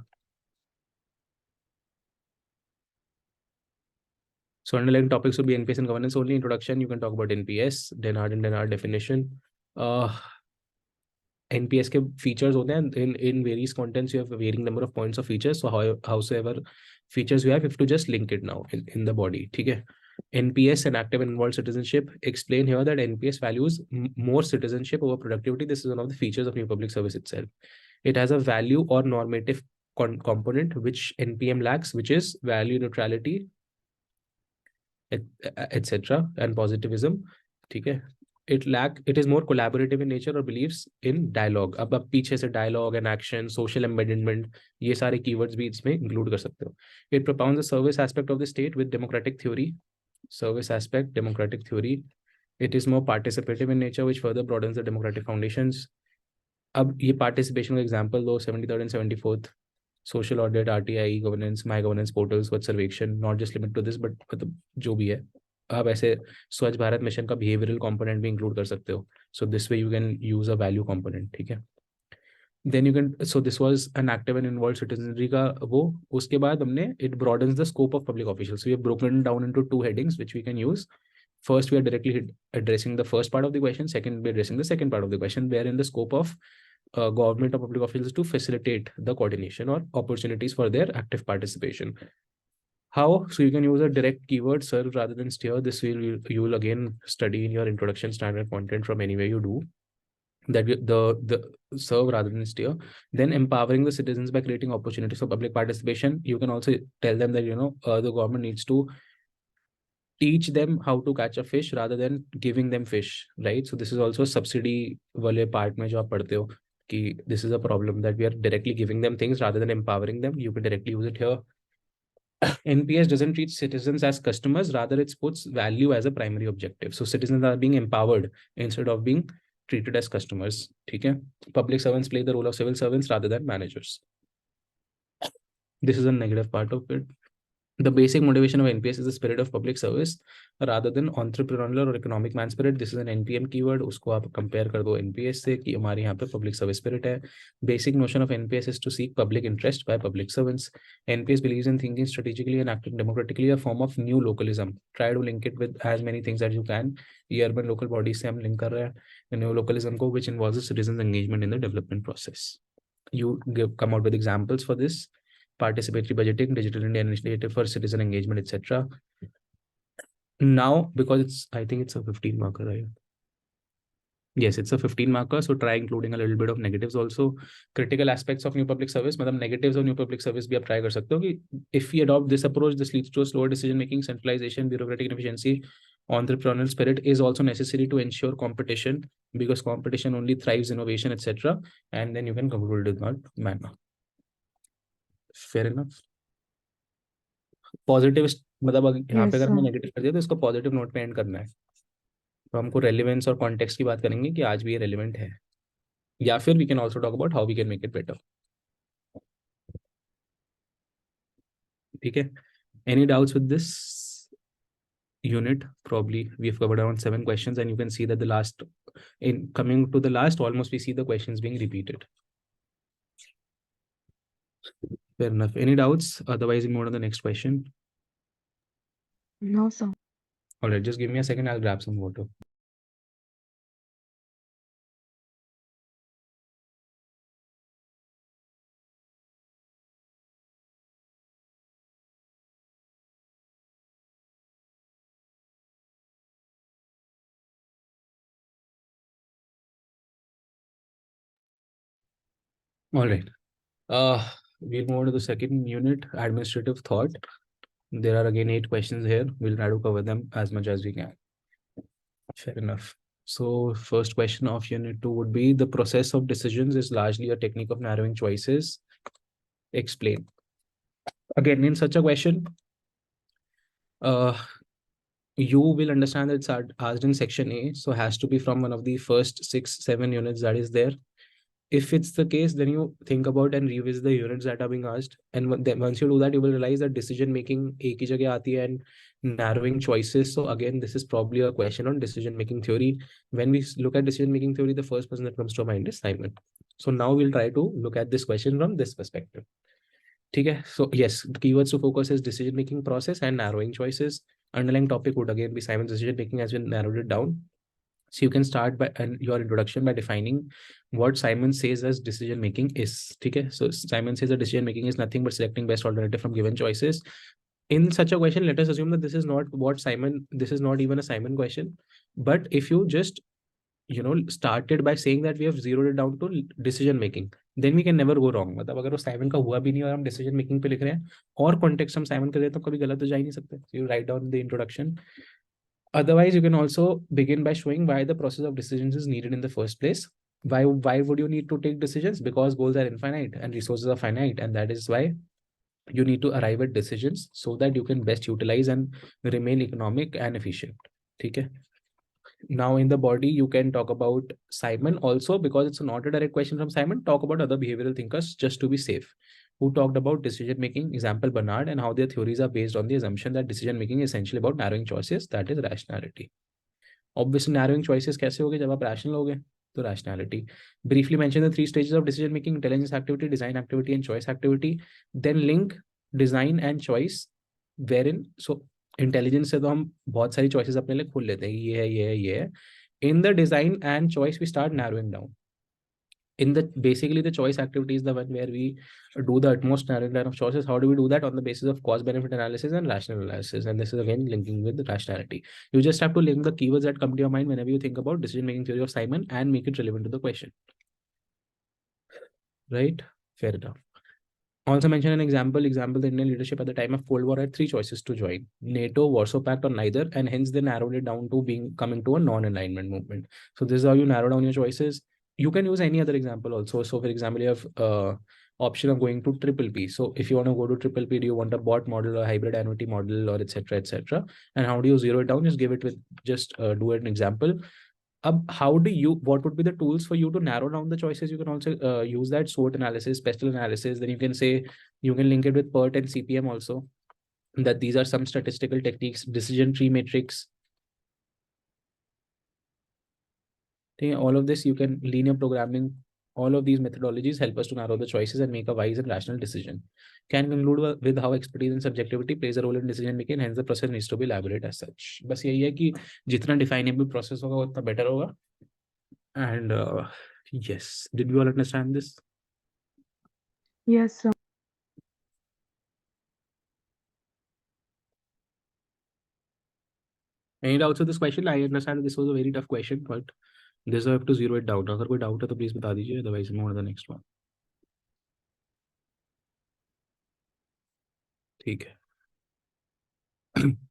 So underlying topics would be NPS and governance only. Introduction, you can talk about NPS, Denard and Denard definition. NPS के features होते हैं, in various contents you have a varying number of points of features. So howsoever features you have to just link it now in the body. ठीक है. NPS and active and involved citizenship. Explain here that NPS values more citizenship over productivity. This is one of the features of new public service itself. It has a value or normative component which NPM lacks, which is value neutrality, etc. and positivism. Okay. It is more collaborative in nature or believes in dialogue. अब पीछे से dialogue and action, social embedment, ये सारे keywords भी इसमें include कर सकते हो. It propounds the service aspect of the state with democratic theory. Service aspect, democratic theory. It is more participative in nature, which further broadens the democratic foundations. अब ये participation का example दो, 73rd and 74th. Social audit, RTI, governance, my governance portals, what survection, not just limited to this, but जो भी है, आप ऐसे स्वच्छ भारत मिशन का behavioral component भी include कर सकते हो. So this way you can use a value component. ठीक है. Then you can, so this was an active and involved citizenry का वो. उसके बाद हमने it broadens the scope of public officials. So we have broken down into two headings which we can use. First, we are directly addressing the first part of the question. Second, we are addressing the second part of the question, wherein the scope of government or public officials to facilitate the coordination or opportunities for their active participation. How? So you can use a direct keyword, serve rather than steer. This you will again study in your introduction standard content from anywhere you do. That the serve rather than steer. Then empowering the citizens by creating opportunities for public participation. You can also tell them that the government needs to teach them how to catch a fish rather than giving them fish, right? So this is also subsidy wale part mein jo aap padhte ho ki this is a problem that we are directly giving them things rather than empowering them. You can directly use it here. NPS doesn't treat citizens as customers, rather it puts value as a primary objective. So citizens are being empowered instead of being treated as customers. Okay? Public servants play the role of civil servants rather than managers. This is a negative part of it. The basic motivation of NPS is the spirit of public service rather than entrepreneurial or economic man spirit. This is an NPM keyword. उसको आप compare कर दो NPS से कि हमारे यहाँ पे public service spirit है. Basic notion of NPS is to seek public interest by public servants. NPS believes in thinking strategically and acting democratically, a form of new localism. Try to link it with as many things as you can. ये urban local bodies से हम link कर रहे हैं new localism को, which involves citizens' engagement in the development process. You come out with examples for this. Participatory budgeting, digital India initiative for citizen engagement, etc. Now, because I think it's a 15 marker, right? Yes, it's a 15 marker. So try including a little bit of negatives also. Critical aspects of new public service, मतलब negatives of new public service भी आप try कर सकते हो कि if we adopt this approach, this leads to a slower decision making, centralization, bureaucratic inefficiency. Entrepreneurial spirit is also necessary to ensure competition, because competition only thrives innovation, etc. And then you can conclude it in that manner. Fair enough. Positive मतलब यहाँ पे Yes, अगर मैं sir. Negative कर दिया तो इसको positive note पे एंड करना है. तो हमको रेलेवेंस और कॉन्टेक्स्ट की बात करेंगे कि आज भी ये रेलेवेंट है, या फिर we can also talk about how we can make it better. ठीक है. Any doubts with this unit? Probably we have covered around 7 questions, and you can see that the last, in coming to the last, almost we see the questions being repeated. Fair enough. Any doubts? Otherwise we move on to the next question. No, sir. All right, just give me a second, I'll grab some water. All right. We'll move on to the second unit, administrative thought. There are again 8 questions here. We'll try to cover them as much as we can. Fair enough. So first question of unit 2 would be, the process of decisions is largely a technique of narrowing choices. Explain. Again, in such a question, you will understand that it's asked in section A, so has to be from one of the first 6-7 units that is there. If it's the case, then you think about and revisit the units that are being asked. And then once you do that, you will realize that decision making एक ही जगह आती है and narrowing choices. So again, this is probably a question on decision making theory. When we look at decision making theory, the first person that comes to our mind is Simon. So now we'll try to look at this question from this perspective. Okay, so yes, keywords to focus is decision making process and narrowing choices. Underlying topic would again be Simon's decision making as we narrowed it down. So you can start by your introduction by defining what Simon says as decision making is. Okay, so Simon says that decision making is nothing but selecting best alternative from given choices. In such a question, let us assume that this is not what Simon, this is not even a Simon question. But if you just, started by saying that we have zeroed it down to decision making, then we can never go wrong. मतलब अगर वो Simon का हुआ भी नहीं और हम decision making पे लिख रहे हैं और कॉन्टेक्स्ट हम साइमन कर रहे हैं तो कभी गलत तो जा ही नहीं सकते. So you write down the introduction. Otherwise, you can also begin by showing why the process of decisions is needed in the first place. Why would you need to take decisions? Because goals are infinite and resources are finite, and that is why you need to arrive at decisions so that you can best utilize and remain economic and efficient. Okay. Now in the body, you can talk about Simon also, because it's not a direct question from Simon. Talk about other behavioral thinkers just to be safe, who talked about decision making, example Bernard, and how their theories are based on the assumption that decision making is essentially about narrowing choices, that is rationality. Obviously, narrowing choices कैसे होगे जब आप rational होगे? तो rationality. Briefly mention the 3 stages of decision making: intelligence activity, design activity, and choice activity. Then link design and choice, wherein so intelligence से तो हम बहुत सारी चॉइसेस अपने लिए खोल लेते हैं, ये है ये है ये है. In the design and choice we start narrowing down. In the basically the choice activity is the one where we do the utmost narrowing down of choices. How do we do that? On the basis of cost benefit analysis and rational analysis. And this is again linking with rationality. You just have to link the keywords that come to your mind whenever you think about decision making theory of Simon and make it relevant to the question. Right? Fair enough. Also mention an example. The Indian leadership at the time of Cold War had 3 choices to join: NATO, Warsaw Pact, or neither, and hence they narrowed it down to coming to a non-alignment movement. So this is how you narrow down your choices. You can use any other example also. So for example, you have option of going to triple P. So if you want to go to triple P, do you want a bot model or hybrid annuity model or etc. etc. And how do you zero it down? Just give it with do an example. What would be the tools for you to narrow down the choices? You can also use that SWOT analysis, special analysis. Then you can say, you can link it with PERT and CPM also. that these are some statistical techniques, decision tree matrix. Okay, all of this you can linear programming. All of these methodologies help us to narrow the choices and make a wise and rational decision. Can conclude with how expertise and subjectivity plays a role in decision making, hence the process needs to be elaborate as such. बस यही है कि जितना definable process होगा उतना better होगा. And yes, did you all understand this? Yes, sir. Any doubts with this question? I understand this was a very tough question, but this I have to zero it down. अगर कोई doubt है तो please बता दीजिए, otherwise move on to the next one. ठीक है.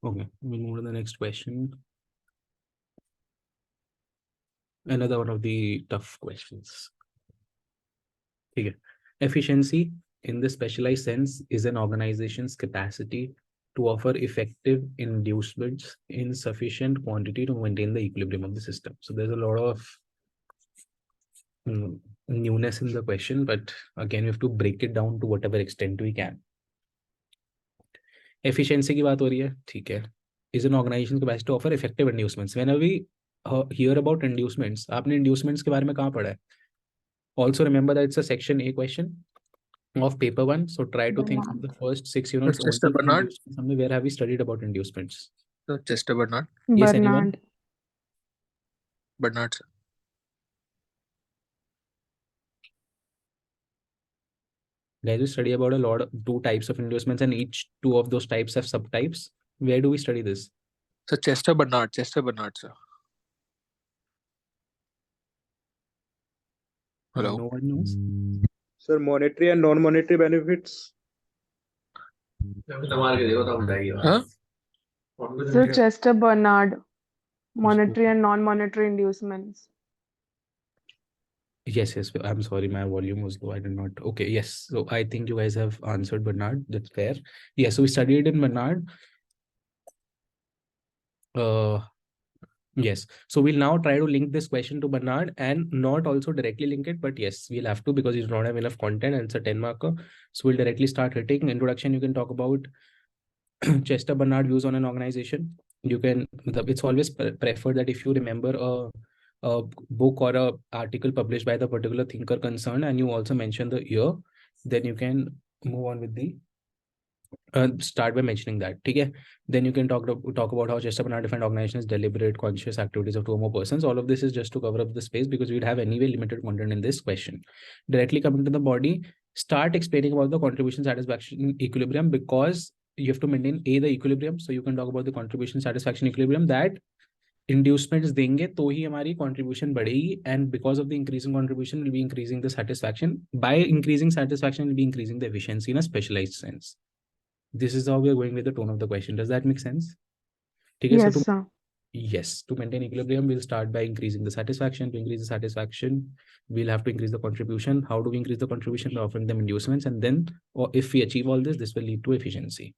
Okay, we'll move to the next question. Another one of the tough questions. Okay. Efficiency in the specialized sense is an organization's capacity to offer effective inducements in sufficient quantity to maintain the equilibrium of the system. So there's a lot of newness in the question, but again, we have to break it down to whatever extent we can. Efficiency की बात हो रही है, ठीक है. Is an organization's capacity to offer effective inducements. Whenever we hear about inducements, आपने inducements के बारे में कहाँ पढ़ा है? Also remember that it's a section A question of paper 1. So try to think of the first 6 units. Chester Bernard. Where have we studied about inducements? So Chester Bernard. Yes, anyone? Bernard, sir. Guys, we study about a lot of 2 types of inducements, and each 2 of those types have subtypes. Where do we study this? So Chester Bernard, sir. Hello. No one knows. Sir, monetary and non-monetary benefits. Huh? Sir, Chester Bernard, monetary and non-monetary inducements. Yes. I'm sorry, my volume was low. I did not. Okay, yes. So I think you guys have answered Bernard. That's fair. Yes, so we studied in Bernard. Yes. So we'll now try to link this question to Bernard and not also directly link it, but yes, we'll have to because you do not have enough content and it's a 10 marker. So we'll directly start hitting. Introduction, you can talk about Chester Bernard views on an organization. You can, it's always preferred that if you remember a book or a article published by the particular thinker concerned and you also mention the year, then you can move on with the start by mentioning that. Okay? Then you can talk about how Chester Bernard defined organizations, deliberate, conscious activities of 2 or more persons. All of this is just to cover up the space because we'd have anyway limited content in this question. Directly coming to the body, start explaining about the contribution satisfaction equilibrium because you have to maintain the equilibrium. So you can talk about the contribution satisfaction equilibrium that inducements देंगे तो ही हमारी contribution बढ़ेगी, and because of the increasing contribution will be increasing the satisfaction. By increasing satisfaction will be increasing the efficiency in a specialized sense. This is how we are going with the tone of the question. Does that make sense? Yes, sir. Yes, to maintain equilibrium, we'll start by increasing the satisfaction. To increase the satisfaction, we'll have to increase the contribution. How do we increase the contribution? By offering them inducements, and then, or if we achieve all this will lead to efficiency.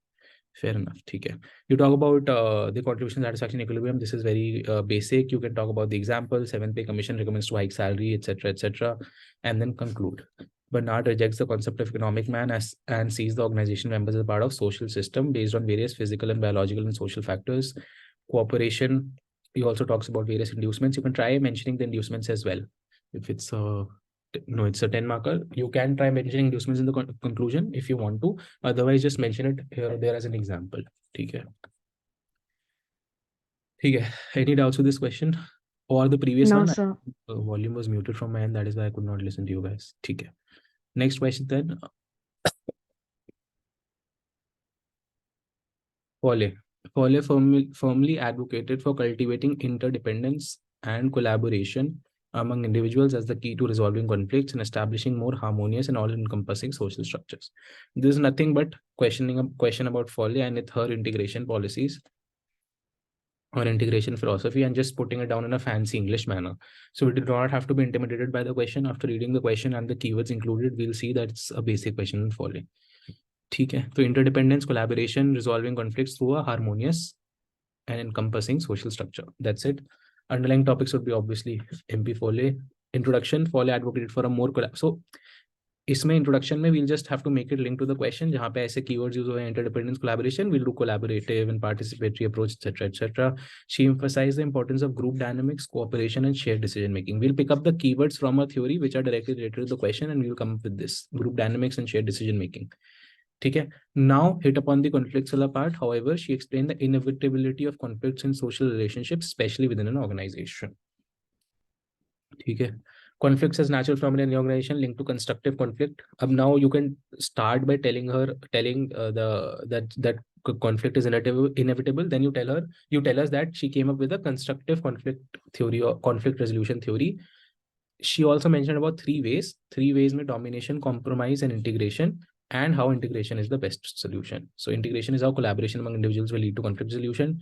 Fair enough. Okay. You talk about the contribution satisfaction equilibrium. This is very basic. You can talk about the example. 7th Pay Commission recommends to hike salary, etc., and then conclude. Bernard rejects the concept of economic man and sees the organization members as a part of social system based on various physical and biological and social factors. Cooperation. He also talks about various inducements. You can try mentioning the inducements as well. If it's it's a 10 marker. You can try mentioning inducements in the conclusion if you want to. Otherwise, just mention it here or there as an example. Okay. Any doubts with this question or the previous one? No, sir. The volume was muted from my end. That is why I could not listen to you guys. Okay. Next question then. Fowler firmly advocated for cultivating interdependence and collaboration among individuals as the key to resolving conflicts and establishing more harmonious and all-encompassing social structures. This is nothing but questioning a question about Fowler and her integration policies or integration philosophy and just putting it down in a fancy English manner. So we do not have to be intimidated by the question. After reading the question and the keywords included, we'll see that it's a basic question in Fowler. Okay. So interdependence, collaboration, resolving conflicts through a harmonious and encompassing social structure. That's it. Underlying topics would be obviously MP Fowler. Introduction, Fowler advocated for a more so इसमें introduction में we'll just have to make it link to the question जहाँ पे ऐसे keywords use हुए हैं, interdependence, collaboration, we'll do collaborative and participatory approach, etc. She emphasized the importance of group dynamics, cooperation, and shared decision making. We'll pick up the keywords from our theory which are directly related to the question, and we'll come up with this group dynamics and shared decision making. ठीक है. Now hit upon the conflicts वाला part. However, she explained the inevitability of conflicts in social relationships, especially within an organization. ठीक है. Conflicts as natural phenomena in the organization linked to constructive conflict. Now you can start by telling that conflict is inevitable. Then you tell us that she came up with a constructive conflict theory or conflict resolution theory. She also mentioned about three ways में domination, compromise, and integration, and how integration is the best solution. So integration is how collaboration among individuals will lead to conflict resolution.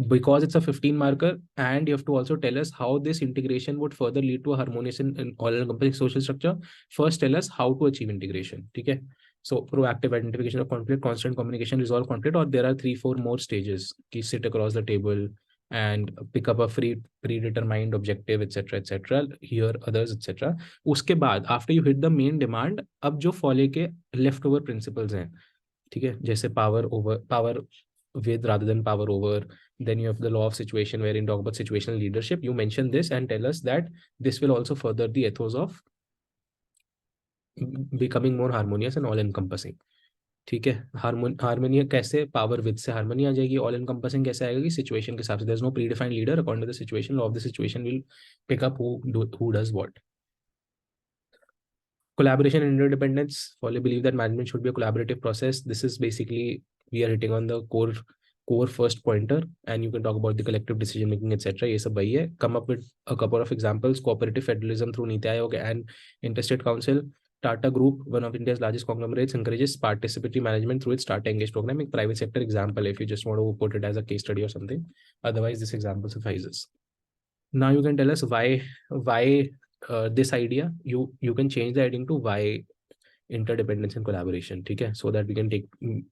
Because it's a 15 marker, and you have to also tell us how this integration would further lead to a harmonious and all-encompassing social structure. First, tell us how to achieve integration. Okay. So proactive identification of conflict, constant communication, resolve conflict, or there are 3-4 more stages. Sit across the table and pick up a predetermined objective, etc. Here others, etc. उसके बाद after you hit the main demand, अब जो follow के leftover principles हैं, ठीक है, जैसे power with rather than power over. Then you have the law of situation wherein talk about situational leadership. You mention this and tell us that this will also further the ethos of becoming more harmonious and all encompassing. ठीक है. Harmony कैसे, power with से harmony आ जाएगी. All encompassing कैसे आएगी, situation के हिसाब से. There is no predefined leader, according to the situation, law of the situation will pick up who does what. Collaboration and interdependence. Follow believe that management should be a collaborative process. This is basically we are hitting on the core first pointer, and you can talk about the collective decision making, etc. ये सब वही है. Come up with a couple of examples. Cooperative federalism through NITI Aayog and Interstate Council. Tata Group, one of India's largest conglomerates, encourages participatory management through its Tata Engage program. A private sector example, if you just want to put it as a case study or something. Otherwise, this example suffices. Now you can tell us why this idea. You can change the heading to why interdependence and collaboration. Okay, so that we can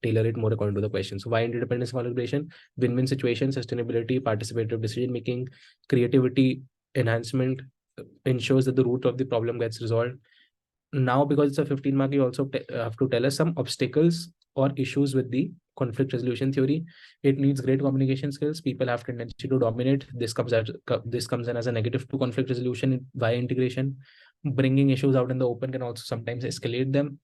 tailor it more according to the question. So why interdependence and collaboration? Win-win situation, sustainability, participative decision making, creativity, enhancement, ensures that the root of the problem gets resolved. Now, because it's a 15 mark, you also have to tell us some obstacles or issues with the conflict resolution theory. It needs great communication skills. People have tendency to dominate. This comes in as a negative to conflict resolution via integration. Bringing issues out in the open can also sometimes escalate them.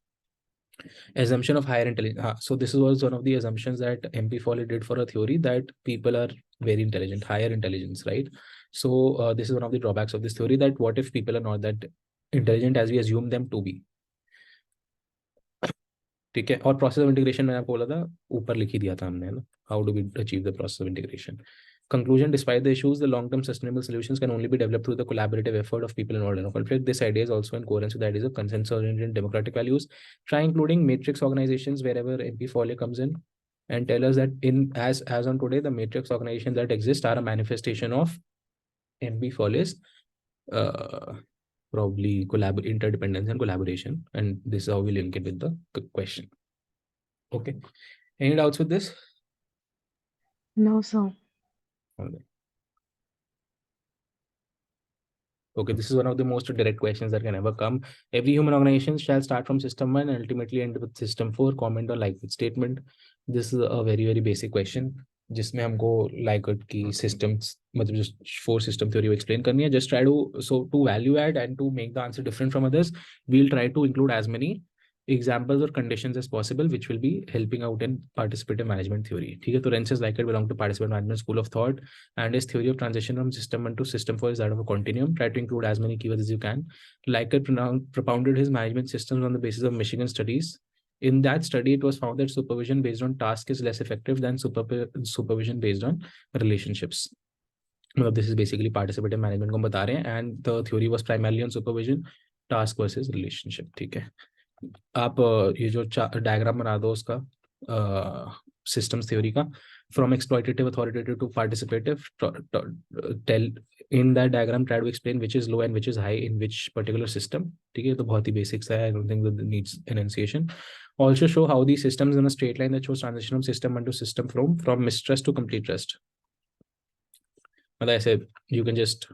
Assumption of higher intelligence. So this was one of the assumptions that MP Foley did for a theory, that people are very intelligent, higher intelligence, right? So this is one of the drawbacks of this theory, that what if people are not that intelligent as we assume them to be. ठीक है. और process of integration मैंने आपको बोला था, ऊपर लिख ही दिया था हमने, है ना. How do we achieve the process of integration. Conclusion: despite the issues, the long-term sustainable solutions can only be developed through the collaborative effort of people involved in a conflict. This idea is also in coherence with the ideas of consensus-oriented democratic values. Try including matrix organizations wherever MP Foley comes in, and tell us that as on today, the matrix organizations that exist are a manifestation of MP Foley's probably interdependence and collaboration, and this is how we link it with the question. Okay, any doubts with this? No, sir. Okay, this is one of the most direct questions that can ever come. Every human organization shall start from system 1 and ultimately end with system 4. Comment or like with statement. This is a very, very basic question, जिसमें हमको Likert की systems, मतलब just 4 system theory explain करनी है. Just try to value add and to make the answer different from others, we'll try to include as many examples or conditions as possible, which will be helping out in participative management theory. ठीक है. तो Rensis Likert belong to participative management school of thought, and his theory of transition from system 1 to system 4 is that of a continuum. Try to include as many keywords as you can. Likert propounded his management systems on the basis of Michigan studies. In that study, it was found that supervision based on task is less effective than supervision based on relationships. This is basically participative management को बता रहे हैं, and the theory was primarily on supervision, task versus relationship. ठीक है. आप ये जो diagram बना दो उसका systems theory का, from exploitative authoritative to participative. Tell in that diagram, try to explain which is low and which is high in which particular system. ठीक है. तो बहुत ही basics है. I don't think that needs enunciation. Also show how these systems in a straight line that shows transition from system 1 to system from mistrust to complete trust. मतलब ऐसे you can just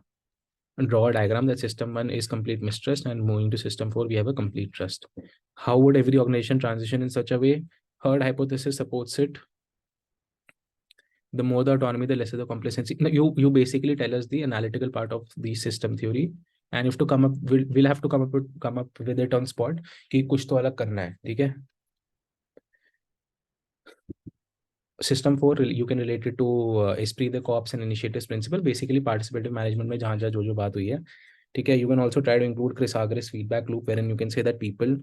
and draw a diagram that system 1 is complete mistrust and moving to system 4 we have a complete trust. How would every organization transition in such a way? Herd hypothesis supports it. The more the autonomy, the lesser the complacency. No, you basically tell us the analytical part of the system theory, and if to come up, we'll have to come up with it on spot कि कुछ तो अलग करना है, ठीक है? System 4 you can relate it to esprit de corps and initiatives principle, basically participative management में जहाँ जो बात हुई है, ठीक है? You can also try to include Chris feedback loop, wherein you can say that people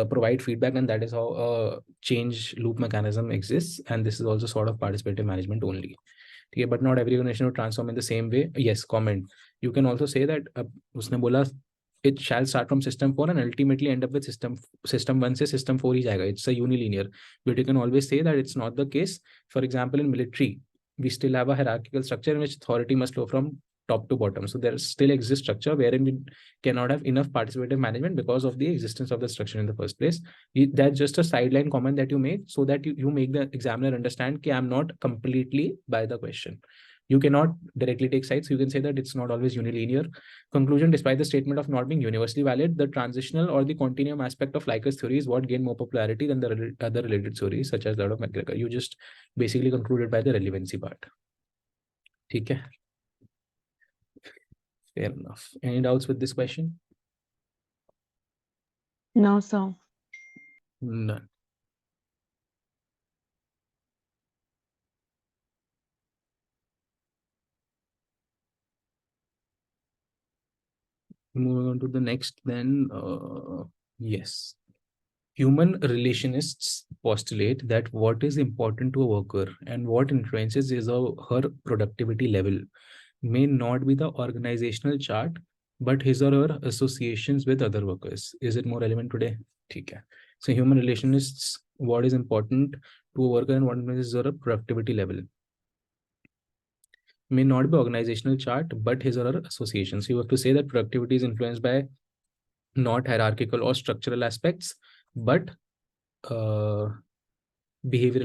provide feedback, and that is how a change loop mechanism exists, and this is also sort of participative management only. Okay, but not every organization will transform in the same way. Yes, comment. You can also say that उसने बोला it shall start from system 4 and ultimately end up with system 1 से system 4 ही जाएगा. It's a unilinear, but you can always say that it's not the case. For example, in military, we still have a hierarchical structure in which authority must flow from top to bottom. So there still exists structure wherein we cannot have enough participative management because of the existence of the structure in the first place. That's just a sideline comment that you make so that you make the examiner understand that I'm not completely by the question. You cannot directly take sides. You can say that it's not always unilinear. Conclusion, despite the statement of not being universally valid, the transitional or the continuum aspect of Likers theory is what gained more popularity than the other related theories, such as that of McGregor. You just basically concluded by the relevancy part. Okay. Fair enough. Any doubts with this question? No, sir. None. Moving on to the next, then, yes. Human relationists postulate that what is important to a worker and what influences her productivity level may not be the organizational chart, but his or her associations with other workers. Is it more relevant today? Okay. So human relationists, what is important to a worker and what influences her productivity level may not be organizational chart, but his or her associations. So you have to say that productivity is influenced by not hierarchical or structural aspects, but behavioral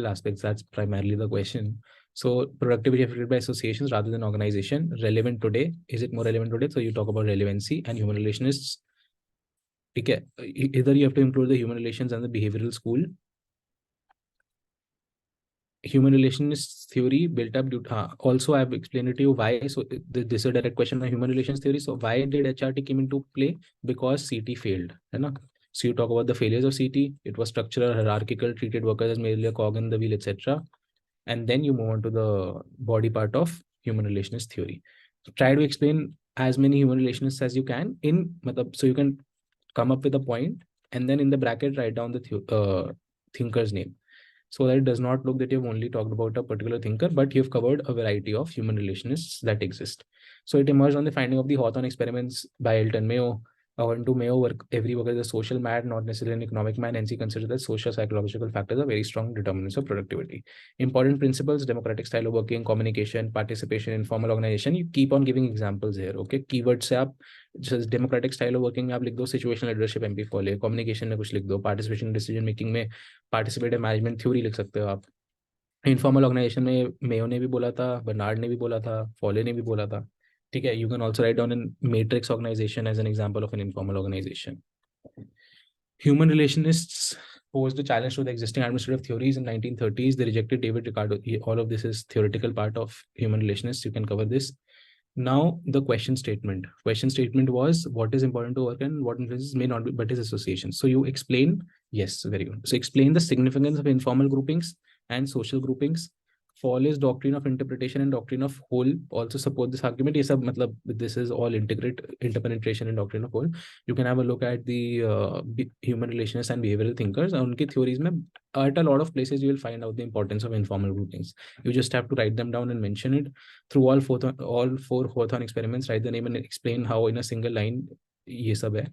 aspects. That's primarily the question. So productivity affected by associations rather than organization. Relevant today. Is it more relevant today? So you talk about relevancy and human relationists. Okay. Either you have to include the human relations and the behavioral school. Human relations theory built up also I've explained it to you why. So this is a direct question on human relations theory. So why did HRT came into play? Because CT failed. So you talk about the failures of CT. It was structural, hierarchical, treated workers as merely a cog in the wheel, etc. And then you move on to the body part of human relations theory. So try to explain as many human relationists as you can so you can come up with a point and then in the bracket write down the thinker's name, so that it does not look that you've only talked about a particular thinker, but you've covered a variety of human relationists that exist. So it emerged on the finding of the Hawthorne experiments by Elton Mayo. According to Mayo, every worker is a social man, not necessarily an economic man, hence he considers that social psychological factors are very strong determinants of productivity. Important principles: democratic style of working, communication, participation, informal organization. You keep on giving examples here, okay? Keywords से आप just democratic style of working में आप लिख दो situational leadership MP फॉले, communication में कुछ लिख दो, participation decision making में participative management theory लिख सकते हो आप. Informal organization में मेयो ने भी बोला था, बर्नार्ड ने भी बोला था, फॉले ने भी बोला था. ठीक है, you can also write down a matrix organization as an example of an informal organization. Human relationists posed a challenge to the existing administrative theories in 1930s. They rejected David Ricardo. All of this is theoretical part of human relationists. You can cover this. Now the question statement. Question statement was what is important to work and what influences may not be, but is association. So you explain. Yes, very good. So explain the significance of informal groupings and social groupings. Fawley's doctrine of interpretation and doctrine of whole also support this argument. This is all interpenetration and doctrine of whole. You can have a look at the human relationists and behavioral thinkers. Unki theories mein, at a lot of places you will find out the importance of informal groupings. You just have to write them down and mention it. Through all four Hawthorne experiments, write the name and explain how in a single line ye sab hai.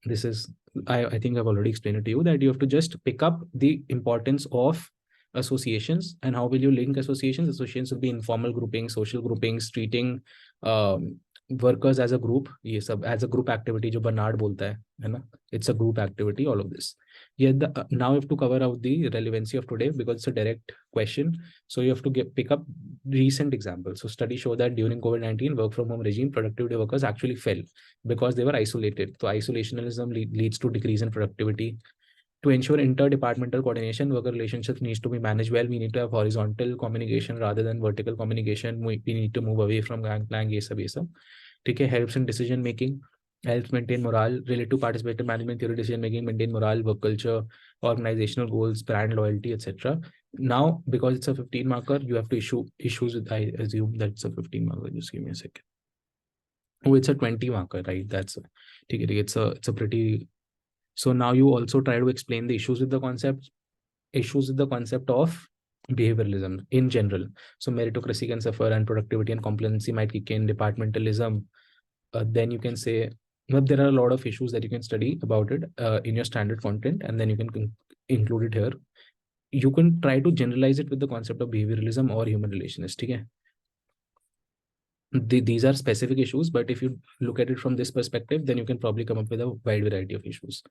This is, I think I've already explained it to you, that you have to just pick up the importance of associations. And how will you link associations? Associations will be informal groupings, social groupings, treating workers as a group, ये सब as a group activity जो Barnard बोलता है ना, it's a group activity, all of this. Yeah, now you have to cover out the relevancy of today because it's a direct question. So you have to pick up recent examples. So studies show that during COVID-19 work from home regime, productivity of workers actually fell because they were isolated. So isolationism leads to decrease in productivity. To ensure interdepartmental coordination, worker relationships needs to be managed well. We need to have horizontal communication rather than vertical communication. We need to move away from gang plank, ये सब. ठीक है, helps in decision making, helps maintain morale, relate to participative management theory, decision making, maintain morale, work culture, organizational goals, brand loyalty, etc. Now, because it's a 15 marker, you have to issue issues with, I assume that's a 15 marker. Just give me a second. Oh, it's a 20 marker, right? That's it's a pretty. So now you also try to explain the issues with the concept of behavioralism in general. So meritocracy can suffer and productivity and complacency might kick in, departmentalism. Then you can say, well, there are a lot of issues that you can study about it in your standard content, and then you can include it here. You can try to generalize it with the concept of behavioralism or human relationist. Okay? These are specific issues, but if you look at it from this perspective, then you can probably come up with a wide variety of issues.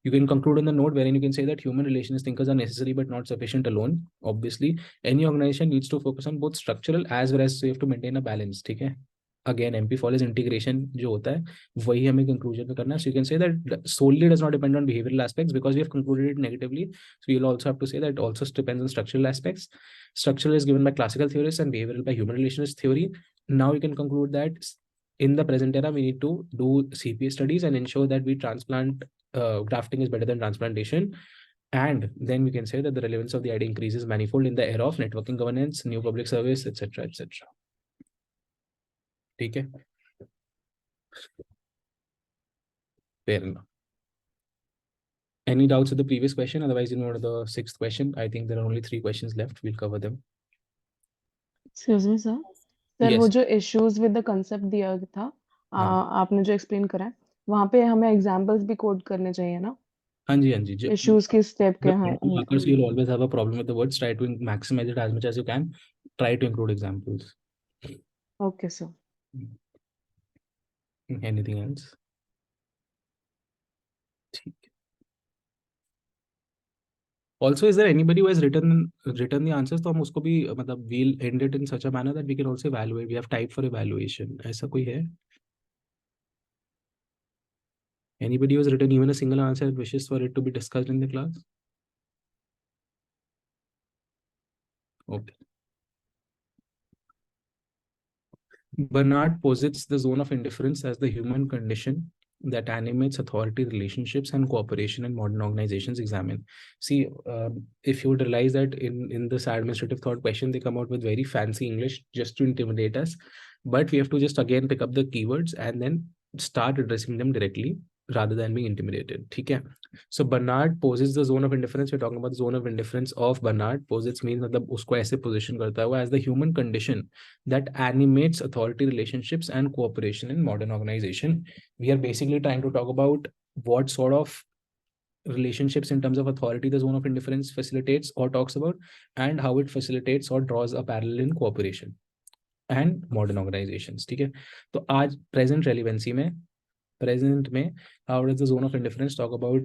You can conclude in the note wherein you can say that human relationist thinkers are necessary but not sufficient alone. Obviously, any organization needs to focus on both structural as well as you have to maintain a balance. ठीक है? Again, MP follows integration जो होता है वही हमें conclusion में करना है. So you can say that solely does not depend on behavioral aspects because we have concluded it negatively. So you'll also have to say that it also depends on structural aspects. Structural is given by classical theorists and behavioral by human relationist theory. Now you can conclude that in the present era, we need to do CPA studies and ensure that we transplant grafting is better than transplantation. And then we can say that the relevance of the idea increases manifold in the era of networking governance, new public service, etc., etc. Okay. Fair enough. Any doubts with the previous question? Otherwise, you know the sixth question. I think there are only 3 questions left. We'll cover them. Excuse me, sir. Sir Yes. वो जो issues with the concept दिया था, आपने जो explain करा है, वहाँ पे हमें examples भी quote करने चाहिए ना? हाँ जी. Issues की step के हैं. Markers, you'll always have a problem with the words. Try to maximize it as much as you can. Try to include examples. Okay, sir. Anything else? Also, is there anybody who has written the answers? तो हम उसको भी मतलब we'll end it in such a manner that we can also evaluate. We have type for evaluation. ऐसा कोई है? Anybody who has written even a single answer and wishes for it to be discussed in the class? Okay. Bernard posits the zone of indifference as the human condition that animates authority relationships and cooperation in modern organizations. Examine. See, if you would realize that in this administrative thought question, they come out with very fancy English just to intimidate us. But we have to just again pick up the keywords and then start addressing them directly rather than being intimidated. Okay. So Bernard poses the zone of indifference. We're talking about the zone of indifference of Bernard. Posits means मतलब उसको ऐसे position करता है वो as the human condition that animates authority relationships and cooperation in modern organization. We are basically trying to talk about what sort of relationships in terms of authority the zone of indifference facilitates or talks about, and how it facilitates or draws a parallel in cooperation and modern organizations. ठीक है, तो आज present relevancy में how does the zone of indifference talk about,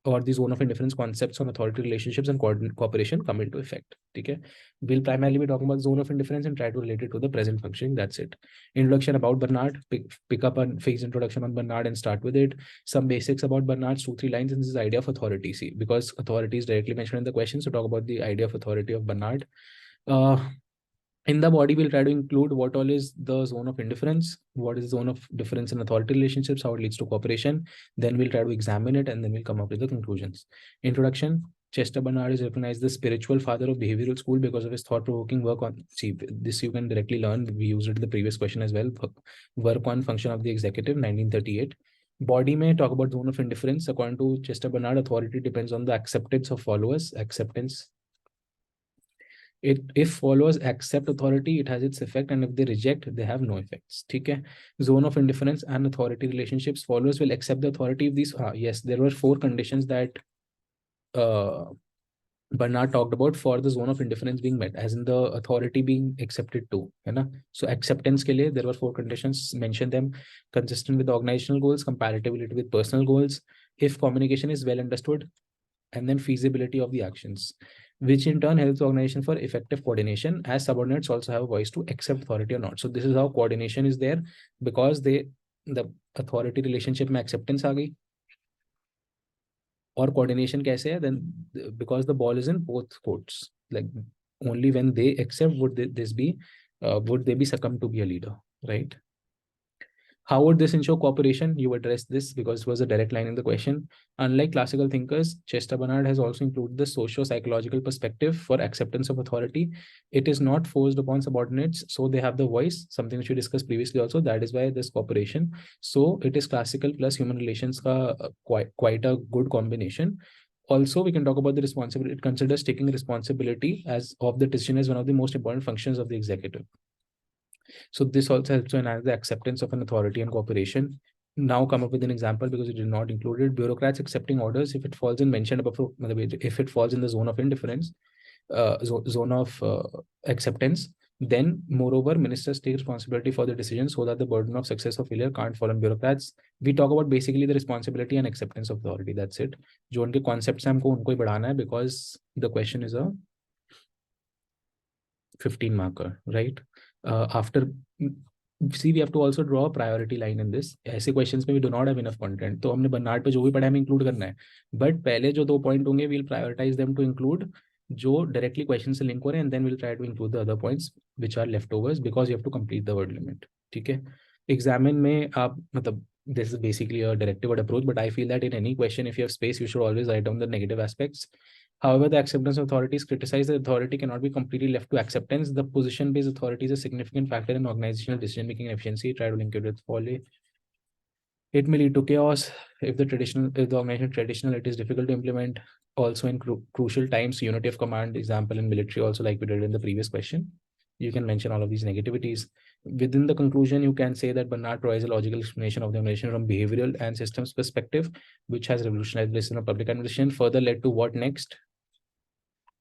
or the zone of indifference concepts on authority relationships and cooperation come into effect? Okay, we'll primarily be talking about zone of indifference and try to relate it to the present functioning. That's it. Introduction about Bernard. Pick up a phase introduction on Bernard and start with it. Some basics about Bernard's 2-3 lines, and this is idea of authority. See, because authority is directly mentioned in the question, so talk about the idea of authority of Bernard. In the body, we'll try to include what all is the zone of indifference, what is the zone of difference in authority relationships, how it leads to cooperation. Then we'll try to examine it, and then we'll come up with the conclusions. Introduction. Chester Bernard is recognized the spiritual father of behavioral school because of his thought-provoking work on, see, this you can directly learn. We used it in the previous question as well. Work on function of the executive, 1938. Body may talk about zone of indifference. According to Chester Bernard, authority depends on the acceptance of followers. Acceptance. If followers accept authority, it has its effect, and if they reject, they have no effects. Okay. Zone of indifference and authority relationships. Followers will accept the authority of these. Yes, there were 4 conditions that Bernard talked about for the zone of indifference being met, as in the authority being accepted too, है ना? So acceptance के लिए there were 4 conditions. Mention them: consistent with organizational goals, compatibility with personal goals, if communication is well understood, and then feasibility of the actions, which in turn helps the organization for effective coordination, as subordinates also have a voice to accept authority or not. So this is how coordination is there, because the authority relationship में acceptance आ गई. Or coordination कैसे है? Then because the ball is in both courts, like only when they accept would they be succumb to be a leader, right? How would this ensure cooperation? You addressed this because it was a direct line in the question. Unlike classical thinkers, Chester Bernard has also included the socio-psychological perspective for acceptance of authority. It is not forced upon subordinates, so they have the voice, something which we discussed previously also. That is why this cooperation. So it is classical plus human relations ka quite a good combination. Also, we can talk about the responsibility. It considers taking responsibility as of the decision as one of the most important functions of the executive. So this also helps to enhance the acceptance of an authority and cooperation. Now come up with an example because it did not include it. Bureaucrats accepting orders if it falls in mentioned above, if it falls in the zone of indifference, zone of acceptance, then moreover ministers take responsibility for the decision so that the burden of success or failure can't fall on bureaucrats. We talk about basically the responsibility and acceptance of authority. That's it. जो उनके concepts हैं हमको उनको ही बढ़ाना है, because the question is a 15 marker, right? After, see, we have to also draw a priority line in this. ऐसे questions में we do not have enough content, तो हमने बर्नार्ड पे जो भी पढ़ा है हमें include करना है. But पहले जो 2 point होंगे we'll prioritize them to include जो directly question से link हो रहे हैं, and then we'll try to include the other points which are leftovers, because you have to complete the word limit. ठीक है? Examine में आप मतलब this is basically a directive approach, but I feel that in any question, if you have space, you should always write down the negative aspects. However, the acceptance authorities criticize the authority cannot be completely left to acceptance. The position-based authority is a significant factor in organizational decision-making efficiency. Try to link it with folly. It may lead to chaos if the organization traditional, it is difficult to implement. Also in crucial times, unity of command, example in military, also like we did in the previous question. You can mention all of these negativities. Within the conclusion, you can say that Bernard provides a logical explanation of the organization from behavioral and systems perspective, which has revolutionized this in a public administration, further led to what next?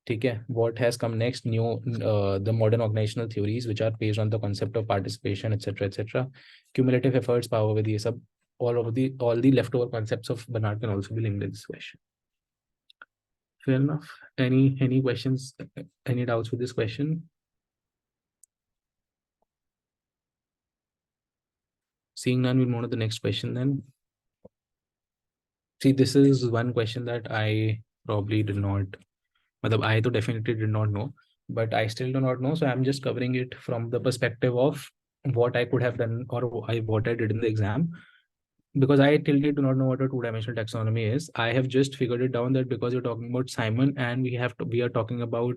Okay, what has come next? New, the modern organizational theories, which are based on the concept of participation, etc., etc. Cumulative efforts, power with the sub, all the leftover concepts of Bernard can also be linked in this question. Fair enough. Any questions? Any doubts with this question? Seeing none, we'll move on to the next question then. See, this is one question that I probably did not, I definitely did not know, but I still do not know. So I'm just covering it from the perspective of what I could have done or what I did in the exam. Because I till date do not know what a 2-dimensional taxonomy is. I have just figured it down that because you're talking about Simon and we are talking about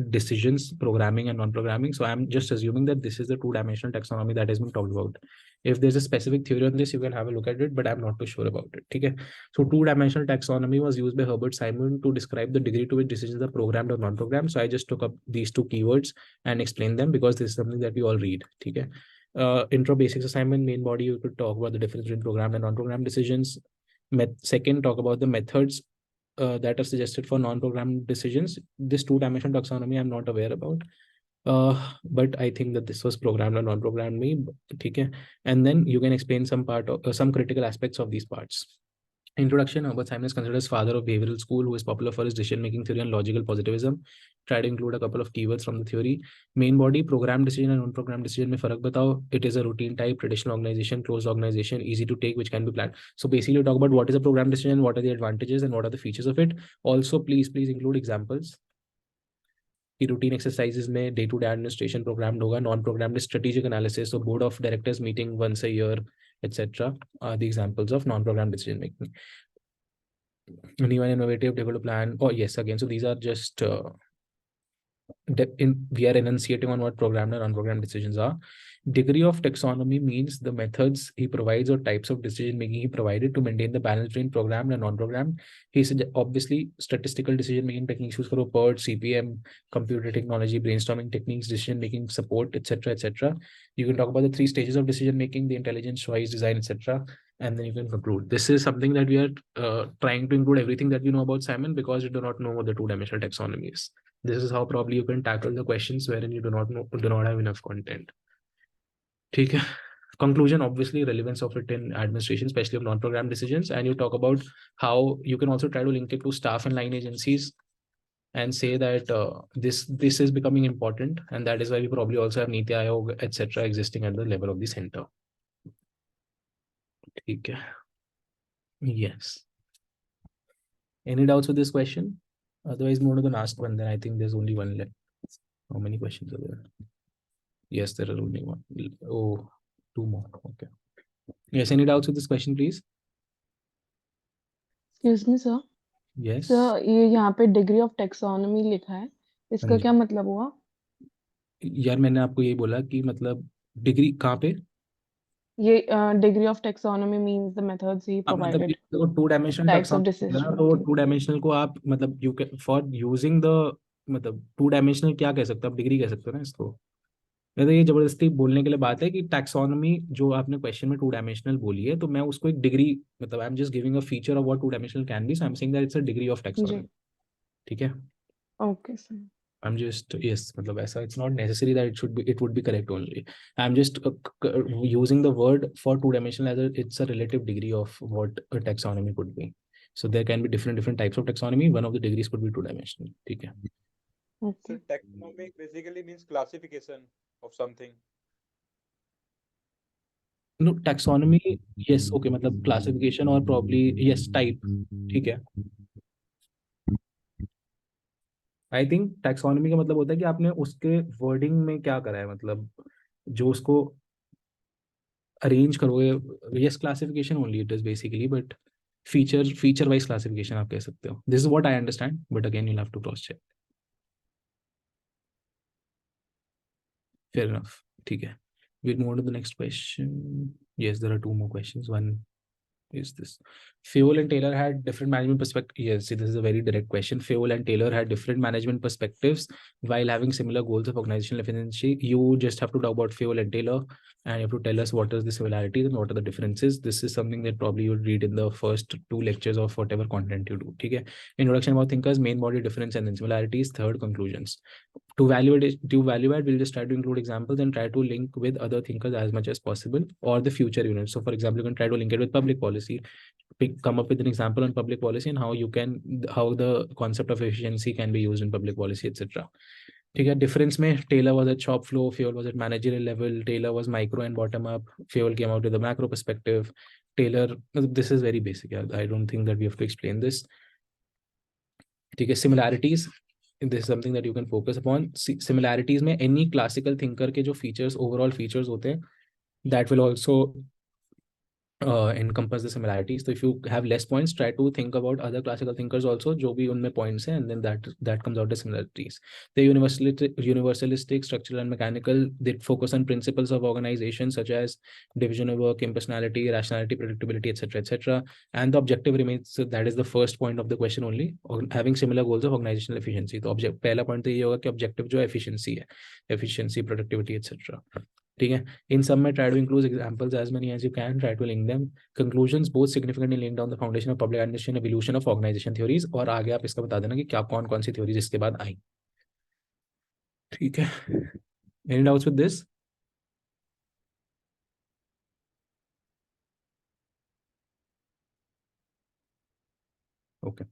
decisions, programming and non-programming. So I'm just assuming that this is the 2-dimensional taxonomy that has been talked about. If there's a specific theory on this, you can have a look at it, but I'm not too sure about it. Okay. So 2-dimensional taxonomy was used by Herbert Simon to describe the degree to which decisions are programmed or non-programmed. So I just took up these 2 keywords and explained them because this is something that we all read. Okay. Intro basics assignment, main body, you could talk about the difference between programmed and non-programmed decisions. Second, talk about the methods that are suggested for non-programmed decisions. This 2-dimensional taxonomy I'm not aware about, but I think that this was programmed or non-programmed me. Okay. And then you can explain some part of some critical aspects of these parts. Introduction. Herbert Simon is considered as father of behavioral school, who is popular for his decision-making theory and logical positivism. Try to include a couple of keywords from the theory. Main body, programmed decision and non-programmed decision में फर्क बताओ. It is a routine type, traditional organization, closed organization, easy to take, which can be planned. So basically talk about what is a programmed decision, what are the advantages and what are the features of it. Also, please include examples. The routine exercises में day-to-day administration programmed होगा, non-programmed is strategic analysis, so board of directors meeting once a year, etc. are the examples of non-programmed decision making. Anyone innovative, difficult to plan? Oh yes, again, so these are just we are enunciating on what programmed and unprogrammed decisions are. Degree of taxonomy means the methods he provides or types of decision making he provided to maintain the balance between programmed and non-programmed. He said obviously statistical decision making techniques use karo, PERT, CPM, computer technology, brainstorming techniques, decision making support, etc., etc. You can talk about the 3 stages of decision making: the intelligence, choice, design, etc. And then you can conclude. This is something that we are trying to include everything that you know about Simon, because you do not know what the 2-dimensional taxonomy is. This is how probably you can tackle the questions wherein you do not have enough content. Okay. Conclusion, obviously relevance of it in administration, especially of non-programmed decisions. And you talk about how you can also try to link it to staff and line agencies and say that this is becoming important. And that is why we probably also have Niti Aayog, etc. existing at the level of the center. Okay. Yes. Any doubts with this question? Otherwise, move to the last one. Then I think there's only one left. How many questions are there? Yes, there are only one. Oh, 2 more. Okay. Yes, any doubts with this question, please? Excuse me, sir. Yes. Sir, ये यहाँ पे degree of taxonomy लिखा है, इसका हाँ जी। क्या मतलब हुआ? यार मैंने आपको यही बोला कि मतलब डिग्री कहाँ पे? ये degree of taxonomy means the methods ही अब मतलब प्रोवाइडेड, देखो 2-dimensional टाइप्स ऑफ taxonomy है डिसीजन ना, तो मेकिंग। 2-dimensional को आप मतलब you can for using the मतलब 2-dimensional क्या कह सकते हो आप? डिग्री कह सकते हो ना इसको। तो ये जबरदस्ती बोलने के लिए बात है कि टैक्सोनॉमी जो आपने क्वेश्चन में 2-dimensional बोली है, तो मैं उसको एक डिग्री मतलब I am just giving a feature of what 2-dimensional can be, so I am saying that it's a degree of जी, टैक्सोनॉमी। ठीक है। Okay sir. I'm just, yes, मतलब ऐसा, it's not necessary that it would be correct only. I'm just using the word for 2-dimensional as it's a relative degree of what a taxonomy could be. So there can be different types of taxonomy. One of the degrees could be 2-dimensional. ठीक है। Okay. So taxonomy basically means classification of something. No, taxonomy, yes, okay, मतलब classification or probably yes type. ठीक है। I think taxonomy का मतलब होता है कि आपने उसके वर्डिंग में क्या करा है, मतलब जो उसको अरेंज करोगे। Yes, classification only it is basically, but feature wise classification आप कह सकते हो। This is what I understand, but again you have to cross check. Fair enough. ठीक है, we'll move on to the next question. Yes, there are 2 more questions. One is this: Fayol and Taylor had different management perspectives. Yes, see, this is a very direct question. Fayol and Taylor had different management perspectives while having similar goals of organizational efficiency. You just have to talk about Fayol and Taylor, and you have to tell us what is the similarities and what are the differences. This is something that probably you would read in the first 2 lectures of whatever content you do. Okay. Introduction about thinkers, main body difference, and then similarities. Third, conclusions. To value add, we'll just try to include examples and try to link with other thinkers as much as possible, or the future units. So for example, you can try to link it with public policy, come up with an example on public policy and how the concept of efficiency can be used in public policy, etc. ठीक है। Difference में Taylor was at shop floor, Fayol was at managerial level. Taylor was micro and bottom up, Fayol came out with a macro perspective. Taylor, this is very basic, I don't think that we have to explain this. ठीक है। Similarities, this is something that you can focus upon. Similarities में any classical thinker के जो features, overall features होते हैं, that will also encompass the similarities. So if you have less points, try to think about other classical thinkers also जो भी उनमें points हैं, and then that comes out as similarities. The universalistic, structural and mechanical, they focus on principles of organization such as division of work, impersonality, rationality, predictability, etc. And the objective remains, so that is the first point of the question only, having similar goals of organizational efficiency. तो पहला point तो ये होगा कि objective जो efficiency है, efficiency, productivity, etc. ठीक है। इन सब में try to include examples as many as you can, try to link them. Conclusions, both significantly laying down the foundation of public administration, evolution of organization theories. और आगे आप इसका बता देना कि क्या कौन सी theories इसके बाद आई। ठीक है। Any doubts with this? Okay.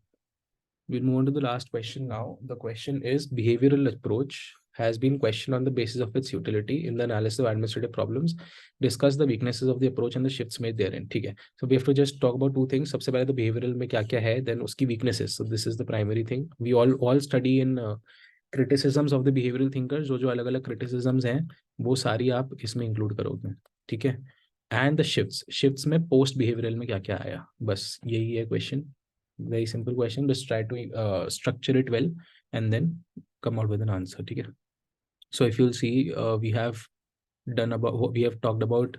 We'll move on to the last question now. The question is: behavioral approach has been questioned on the basis of its utility in the analysis of administrative problems. Discuss the weaknesses of the approach and the shifts made therein. ठीक है। So we have to just talk about 2 things. सबसे पहले तो behavioral में क्या क्या है, then उसकी weaknesses. So this is the primary thing. We all study in criticisms of the behavioral thinkers. जो अलग अलग criticisms हैं, वो सारी आप इसमें include करोगे। ठीक है। And the shifts में post behavioral में क्या क्या आया, बस यही है question. Very simple question. Just try to structure it well, and then come out with an answer. ठीक है? So if you'll see, we have talked about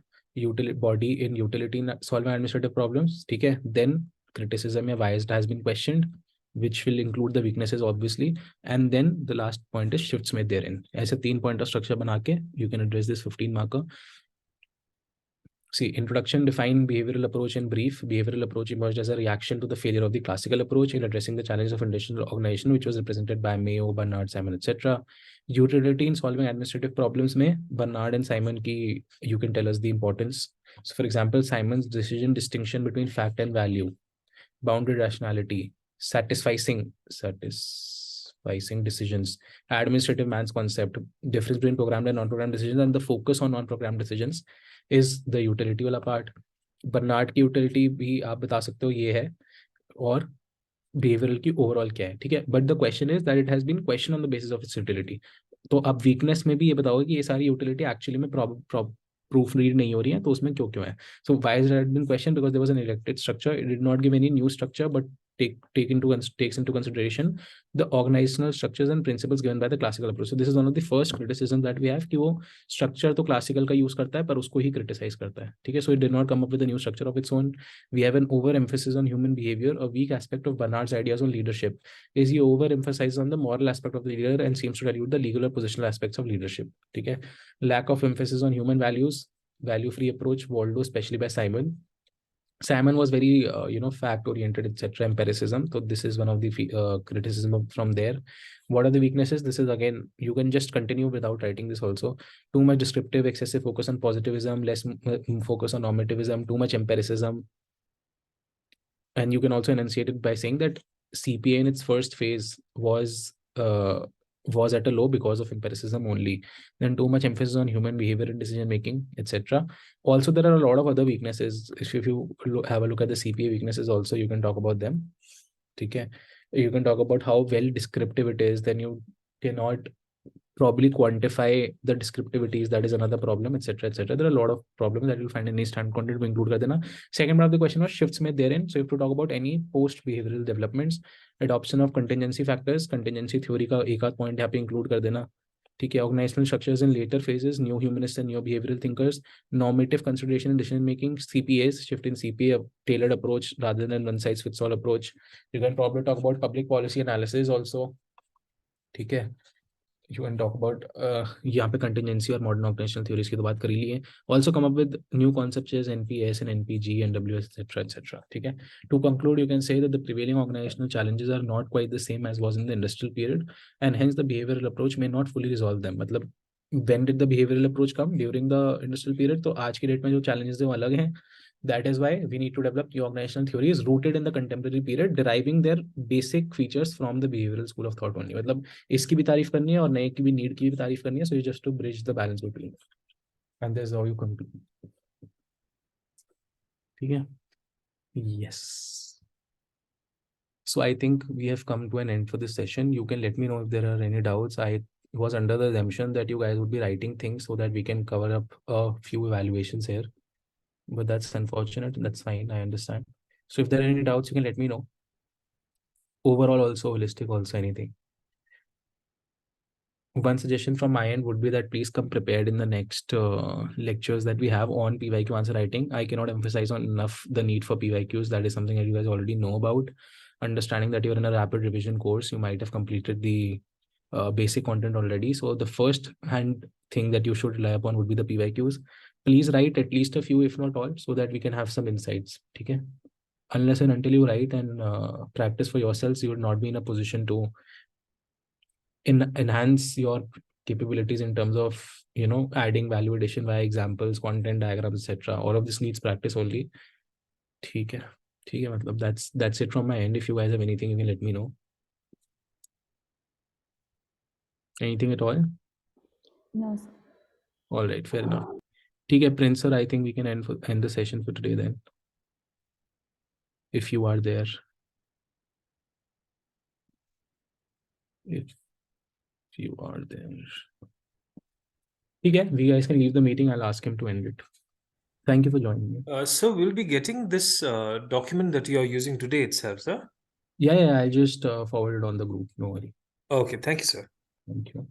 body in utility in solving administrative problems. ठीक है? Then criticism या bias has been questioned, which will include the weaknesses obviously, and then the last point is shifts made therein. ऐसे 3 point structure बना के you can address this 15 marker. See, introduction, define behavioral approach in brief. Behavioral approach emerged as a reaction to the failure of the classical approach in addressing the challenges of industrial organization, which was represented by Mayo, Bernard, Simon, etc. Utility in solving administrative problems में Bernard and Simon की, you can tell us the importance. So for example, Simon's decision distinction between fact and value, boundary rationality, satisficing decisions, administrative man's concept, difference between programmed and non-programmed decisions, and the focus on non-programmed decisions is the utility वाला part. Bernard की utility भी आप बता सकते हो ये है, और behavioral की overall क्या है. ठीक है? But the question is that it has been questioned on the basis of its utility. तो आप weakness में भी ये बताओगे कि ये सारी utility actually में proof read नहीं हो रही है, तो उसमें क्यों है. So why is that been questioned? Because there was an elected structure. It did not give any new structure, but takes into consideration the organizational structures and principles given by the classical approach. So this is one of the first criticism that we have कि वो structure तो classical का use करता है पर उसको ही criticize करता है. ठीक है? So it did not come up with a new structure of its own. We have an overemphasis on human behavior. A weak aspect of Bernard's ideas on leadership is he overemphasizes on the moral aspect of the leader and seems to dilute the legal or positional aspects of leadership. ठीक है? Lack of emphasis on human values, value-free approach, Waldo, especially by Simon. Simon was very, fact-oriented, etc., empiricism. So this is one of the criticism from there. What are the weaknesses? This is, again, you can just continue without writing this also. Too much descriptive, excessive focus on positivism, less focus on normativism, too much empiricism. And you can also enunciate it by saying that CPA in its first phase was at a low because of empiricism only. Then too much emphasis on human behavior and decision making, etc. Also, there are a lot of other weaknesses. If you have a look at the CPA weaknesses also, you can talk about them. Okay? You can talk about how well descriptive it is. Then you cannot probably quantify the descriptivities. That is another problem, etc., etc. There are a lot of problems that you'll find in any standard content to include. Second part of the question was shifts made therein. So you have to talk about any post behavioral developments, adoption of contingency factors, contingency theory का एक आध point यहाँ पे include कर देना. ठीक है? Organizational structures in later phases, new humanists and new behavioral thinkers, normative consideration in decision making, CPAs, shift in CPA, tailored approach rather than one size fits all approach. You can probably talk about public policy analysis also. ठीक है? You can talk about यहाँ पे contingency और modern organizational theories की तो बात कर ही ली है. Also come up with new concepts as NPS and NPG and WS, etc., etc. ठीक है? To conclude, you can say that the prevailing organizational challenges are not quite the same as was in the industrial period, and hence the behavioral approach may not fully resolve them. मतलब when did the behavioral approach come? During the industrial period. तो आज की date में जो challenges है वो अलग हैं. That is why we need to develop new organizational theories rooted in the contemporary period, deriving their basic features from the behavioral school of thought only. मतलब इसकी भी तारीफ करनी है और नए की भी नीड की भी तारीफ करनी है. So you just to bridge the balance between, and this is how you conclude. ठीक है? Yes. So I think we have come to an end for this session. You can let me know if there are any doubts. I was under the assumption that you guys would be writing things so that we can cover up a few evaluations here. But that's unfortunate. That's fine. I understand. So if there are any doubts, you can let me know. Overall, also holistic, also anything. One suggestion from my end would be that please come prepared in the next lectures that we have on PYQ answer writing. I cannot emphasize on enough the need for PYQs. That is something that you guys already know about. Understanding that you're in a rapid revision course, you might have completed the basic content already. So the first hand thing that you should rely upon would be the PYQs. Please write at least a few, if not all, so that we can have some insights. Okay? Unless and until you write and practice for yourselves, you would not be in a position to enhance your capabilities in terms of, adding value addition via examples, content diagrams, etc. All of this needs practice only. Okay? मतलब that's it from my end. If you guys have anything, you can let me know. Anything at all? No, sir. All right, fair enough. Okay, Prince sir, I think we can end the session for today then. If you are there. If you are there. Okay, we guys can leave the meeting. I'll ask him to end it. Thank you for joining me. So we'll be getting this document that you are using today itself, sir? Yeah, I just forwarded on the group. No worry. Okay, thank you, sir. Thank you.